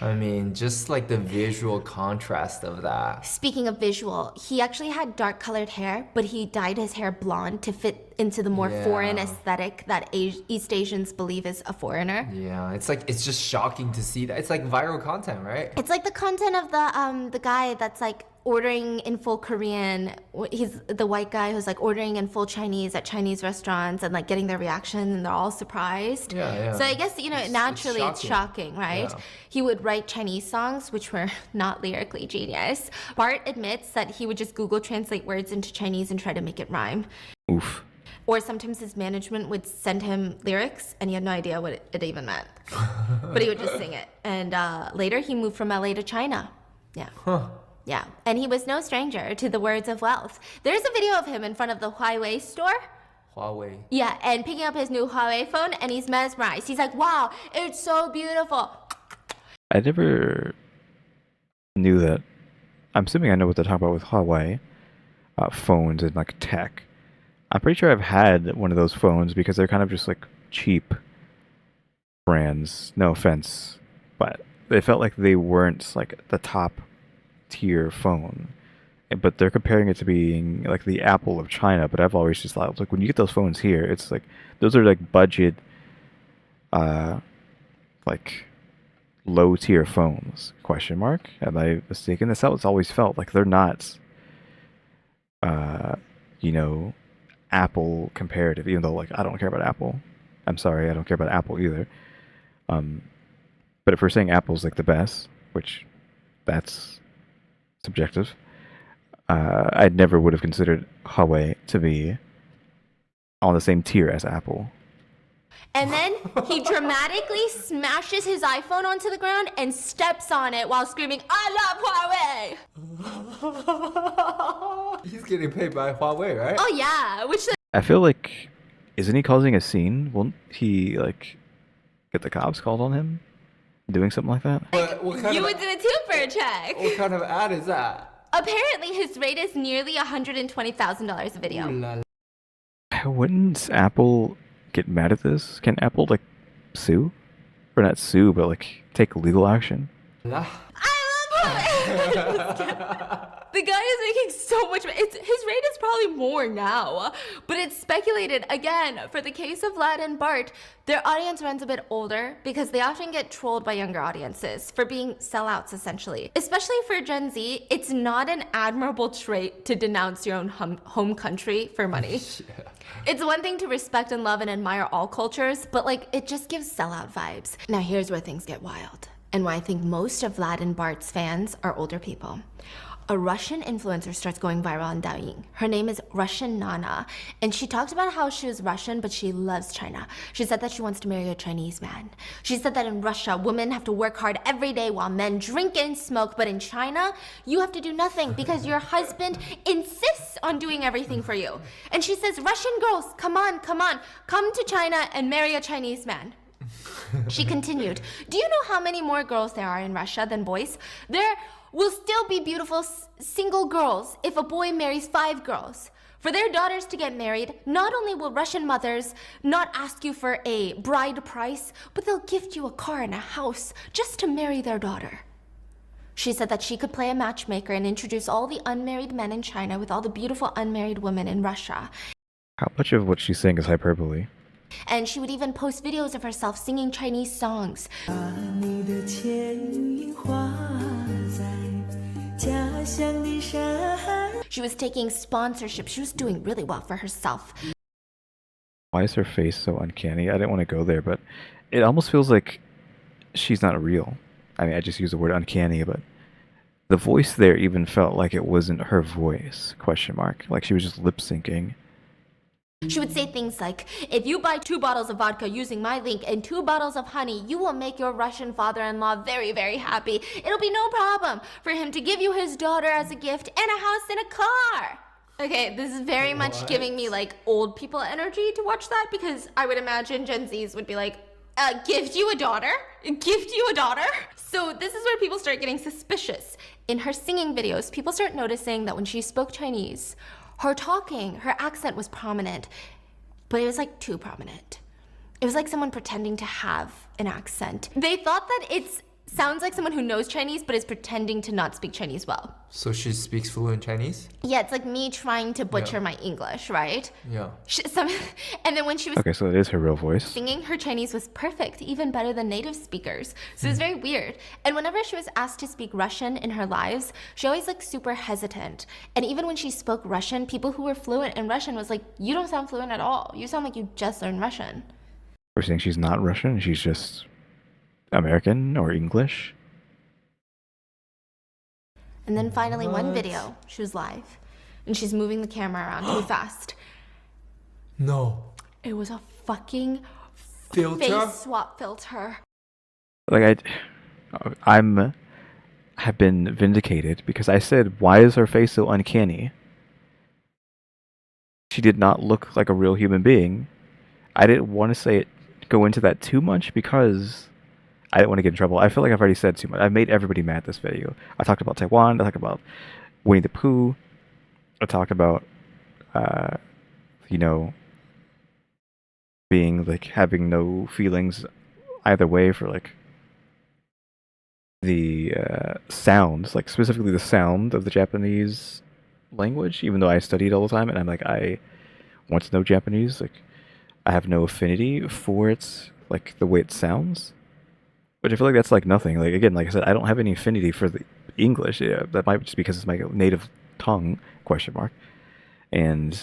I mean, just like the visual contrast of that. Speaking of visual, he actually had dark colored hair, but he dyed his hair blonde to fit into the more foreign aesthetic that East Asians believe is a foreigner. Yeah, it's just shocking to see that. It's like viral content, right? It's like the content of the guy that's like ordering in full Korean. He's the white guy who's like ordering in full Chinese at Chinese restaurants and like getting their reaction and they're all surprised. Yeah. So I guess, you know, naturally it's shocking, right? Yeah. He would write Chinese songs which were not lyrically genius. Bart admits that he would just Google translate words into Chinese and try to make it rhyme. Oof. Or sometimes his management would send him lyrics and he had no idea what it even meant. But he would just sing it. And later he moved from LA to China. Yeah. Huh. Yeah, and he was no stranger to the words of wealth. There's a video of him in front of the Huawei store. Huawei. Yeah, and picking up his new Huawei phone, and he's mesmerized. He's like, wow, it's so beautiful. I never knew that. I'm assuming I know what they're talking about with Huawei phones and like tech. I'm pretty sure I've had one of those phones because they're kind of just like cheap brands. No offense, but they felt like they weren't like the top tier phone. but they're comparing it to being like the Apple of China. But I've always just thought like when you get those phones here, it's like those are like budget, uh, like low tier phones? Question mark. Am I mistaken? That's how it's always felt. Like they're not, uh, you know, Apple comparative. Even though like I don't care about Apple. I'm sorry, I don't care about Apple either. Um, but if we're saying Apple's like the best, which that's subjective, I never would have considered Huawei to be on the same tier as Apple. And then he dramatically smashes his iPhone onto the ground and steps on it while screaming, "I love Huawei!" He's getting paid by Huawei, right? Oh yeah, which I feel like, isn't he causing a scene? Won't he like get the cops called on him doing something like that? What kind you of would do it too for a check. what kind of ad is that? Apparently, his rate is nearly $120,000 a video. Ooh la la. Wouldn't Apple get mad at this? Can Apple like sue? Or not sue, but like take legal action? I love Huawei! The guy is making so much money. His rate is probably more now. But it's speculated, again, for the case of Vlad and Bart, their audience runs a bit older because they often get trolled by younger audiences for being sellouts, essentially. Especially for Gen Z, it's not an admirable trait to denounce your own home country for money. It's one thing to respect and love and admire all cultures, but like it just gives sellout vibes. Now here's where things get wild, and why I think most of Vlad and Bart's fans are older people. A Russian influencer starts going viral on Douyin. Her name is Russian Nana, and she talked about how she was Russian, but she loves China. She said that she wants to marry a Chinese man. She said that in Russia, women have to work hard every day while men drink and smoke, but in China, you have to do nothing because your husband insists on doing everything for you. And she says, Russian girls, come on, come to China and marry a Chinese man. She continued, do you know how many more girls there are in Russia than boys? There will still be beautiful single girls if a boy marries 5 girls. For their daughters to get married, not only will Russian mothers not ask you for a bride price, but they'll gift you a car and a house just to marry their daughter. She said that she could play a matchmaker and introduce all the unmarried men in China with all the beautiful unmarried women in Russia. How much of what she's saying is hyperbole? And she would even post videos of herself singing Chinese songs. She was taking sponsorships. She was doing really well for herself. Why is her face so uncanny? I didn't want to go there, but it almost feels like she's not real. I mean, I just use the word uncanny, but the voice there even felt like it wasn't her voice, question mark. Like she was just lip syncing. She would say things like, if you buy 2 bottles of vodka using my link and 2 bottles of honey, you will make your Russian father-in-law very, very happy. It'll be no problem for him to give you his daughter as a gift and a house and a car. Okay, this is very much giving me like old people energy to watch that, because I would imagine Gen Zs would be like, gift you a daughter? Gift you a daughter? So this is where people start getting suspicious. In her singing videos, people start noticing that when she spoke Chinese, her talking, her accent was prominent, but it was like too prominent. It was like someone pretending to have an accent. They thought that it sounds like someone who knows Chinese but is pretending to not speak Chinese well. So she speaks fluent Chinese? Yeah, it's like me trying to butcher my English, right? Yeah. And then when she was Okay, so it is her real voice. singing, her Chinese was perfect, even better than native speakers. So it was very weird. And whenever she was asked to speak Russian in her lives, she always looked super hesitant. And even when she spoke Russian, people who were fluent in Russian was like, you don't sound fluent at all. You sound like you just learned Russian. We're saying she's not Russian, she's just American or English. And then finally, one What? video, she was live, and she's moving the camera around too fast. No. It was a fucking Filter? face swap filter. Like have been vindicated because I said, why is her face so uncanny? She did not look like a real human being. I didn't want to go into that too much because I didn't want to get in trouble. I feel like I've already said too much. I've made everybody mad this video. I talked about Taiwan. I talked about Winnie the Pooh. I talked about, being like having no feelings either way for like the sounds, like specifically the sound of the Japanese language, even though I studied all the time, and I'm like, I want to know Japanese. Like, I have no affinity for it, like the way it sounds. But I feel like that's like nothing. Like again, like I said, I don't have any affinity for the English. Yeah, that might be just because it's my native tongue? Question mark. And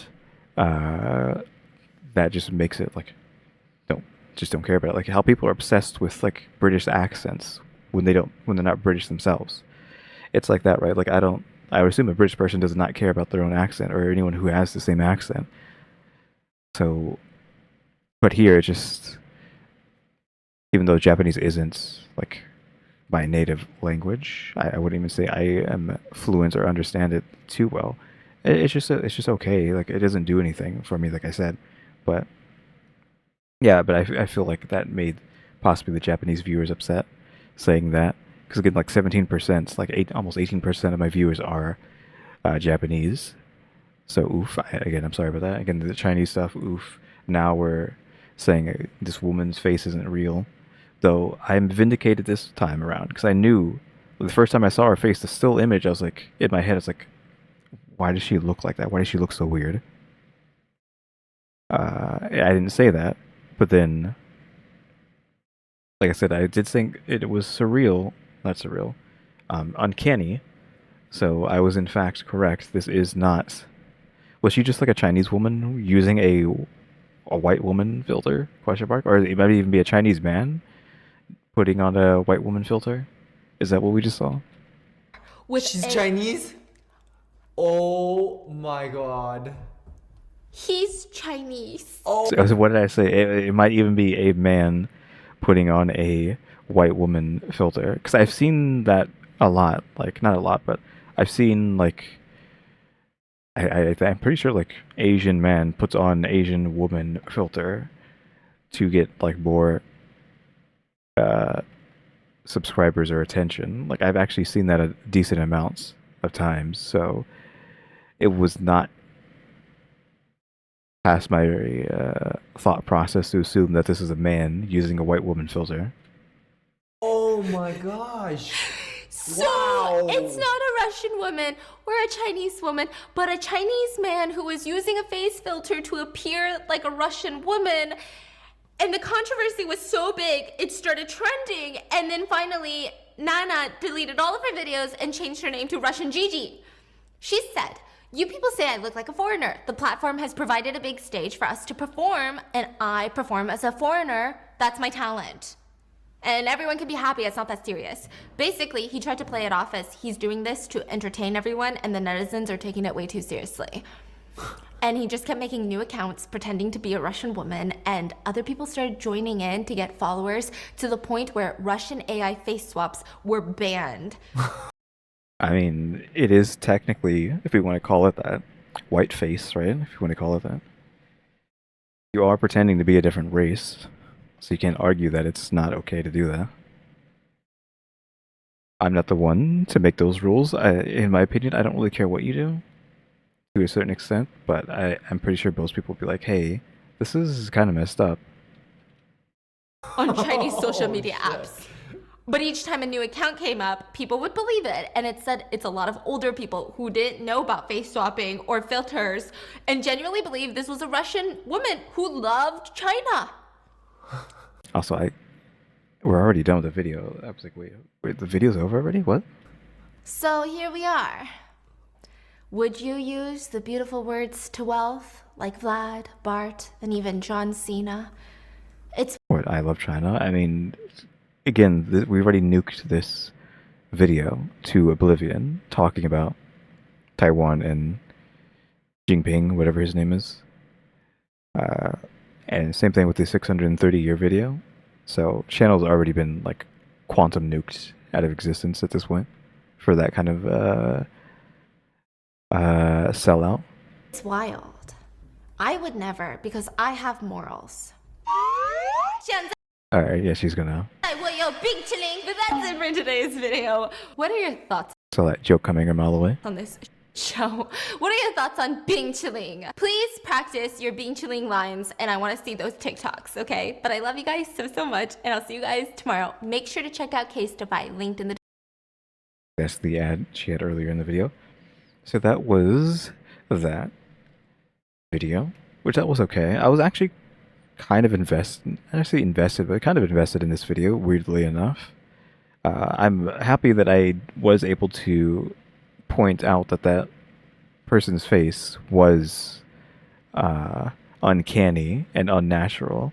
uh, that just makes it like don't don't care about it. Like how people are obsessed with like British accents when they're not British themselves. It's like that, right? Like I would assume a British person does not care about their own accent or anyone who has the same accent. So, but here it just, even though Japanese isn't like my native language, I wouldn't even say I am fluent or understand it too well. It's just okay. Like it doesn't do anything for me, like I said. But yeah, but I feel like that made possibly the Japanese viewers upset, saying that because again, like 17%, like almost 18% of my viewers are Japanese. So oof. Again, I'm sorry about that. Again, the Chinese stuff. Oof. Now we're saying this woman's face isn't real, though I'm vindicated this time around because I knew the first time I saw her face, the still image, I was like in my head, it's like, why does she look like that? Why does she look so weird? I didn't say that, but then, like I said, I did think it was surreal, not surreal, uncanny. So I was in fact correct. This is not. Was she just like a Chinese woman using a white woman filter? Question mark. Or it might even be a Chinese man putting on a white woman filter. Is that what we just saw? With She's Chinese? Oh my god. He's Chinese. Oh. So what did I say? It might even be a man putting on a white woman filter. Because I've seen that a lot. Like, not a lot, but I've seen, like, I'm pretty sure, like, Asian man puts on Asian woman filter to get, like, more subscribers or attention. Like, I've actually seen that a decent amounts of times. So it was not past my thought process to assume that this is a man using a white woman filter. Oh my gosh. So Wow. it's not a Russian woman or a Chinese woman, but a Chinese man who was using a face filter to appear like a Russian woman. And the controversy was so big, it started trending. And then finally, Nana deleted all of her videos and changed her name to Russian Gigi. She said, "You people say I look like a foreigner. The platform has provided a big stage for us to perform, and I perform as a foreigner. That's my talent. And everyone can be happy, it's not that serious." Basically, he tried to play it off as he's doing this to entertain everyone, and the netizens are taking it way too seriously. And he just kept making new accounts pretending to be a Russian woman, and other people started joining in to get followers to the point where Russian AI face swaps were banned. I mean, it is technically, if we want to call it that, white face, right? If you want to call it that. You are pretending to be a different race, so you can't argue that it's not okay to do that. I'm not the one to make those rules. In my opinion, I don't really care what you do, to a certain extent, but I'm pretty sure most people will be like, hey, this is kind of messed up. On Chinese social media apps. But each time a new account came up, people would believe it, and it said it's a lot of older people who didn't know about face swapping or filters and genuinely believed this was a Russian woman who loved China. Also, we're already done with the video. I was like, wait, the video's over already? What? So here we are. Would you use the beautiful words to wealth like Vlad, Bart, and even John Cena? It's What, I love China? I mean, again, we already nuked this video to oblivion, talking about Taiwan and Jinping, whatever his name is. And same thing with the 630-year video. So channel's already been like quantum nuked out of existence at this point for that kind of sellout. It's wild. I would never, because I have morals. Alright, yeah, she's gonna. But that's it for today's video. What are your thoughts Saw that joke coming a mile away. on this show? What are your thoughts on Bing Chilling? Please practice your Bing Chilling lines, and I want to see those TikToks, okay? But I love you guys so much, and I'll see you guys tomorrow. Make sure to check out Casetify, linked in the That's the ad she had earlier in the video. So that was that video, which that was okay. I was actually kind of invested, but kind of invested in this video, weirdly enough. I'm happy that I was able to point out that that person's face was uncanny and unnatural.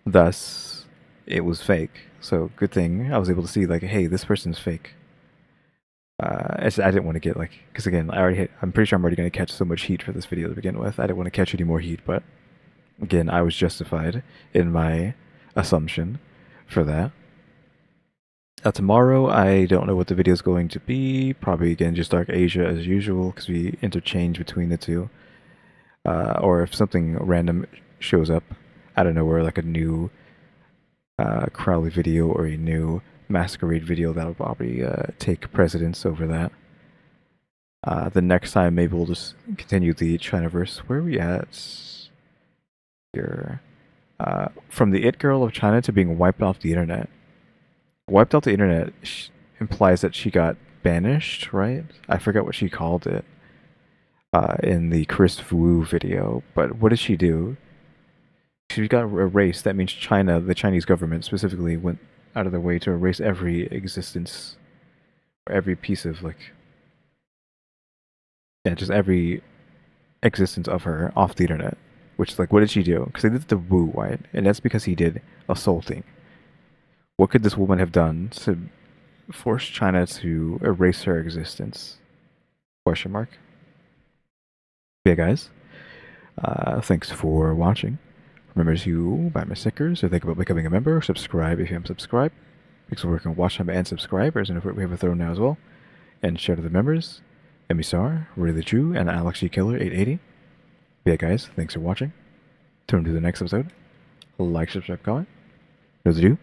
Thus, it was fake. So good thing I was able to see like, hey, this person's fake. I didn't want to get like, because again, I'm pretty sure I'm already going to catch so much heat for this video to begin with. I didn't want to catch any more heat, but again, I was justified in my assumption for that. Tomorrow, I don't know what the video is going to be. Probably again just Dark Asia as usual, because we interchange between the two. Or if something random shows up out of nowhere, like a new Crowley video or a new Masquerade video, that'll probably take precedence over that. The next time, maybe we'll just continue the Chinaverse. Where are we at? Here. From the it girl of China to being wiped off the internet. Wiped off the internet implies that she got banished, right? I forget what she called it in the Chris Wu video, but what did she do? She got erased. That means China, the Chinese government specifically, went out of their way to erase every existence, or every piece of, like, yeah, just every existence of her off the internet. Which is like, what did she do? Because they did the Wu, right? And that's because he did assaulting. What could this woman have done to force China to erase her existence? Question mark. Yeah, guys. Thanks for watching. Remember to buy my stickers or think about becoming a member. Subscribe if you haven't subscribed. Thanks for working on watch time and subscribers, and we have a throw now as well. And shout out to the members: EmmyStarr, RaleyDrew, and alexgkiller 880. Yeah, guys. Thanks for watching. Tune to the next episode. Like, subscribe, comment. Know what to do.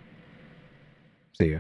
See ya.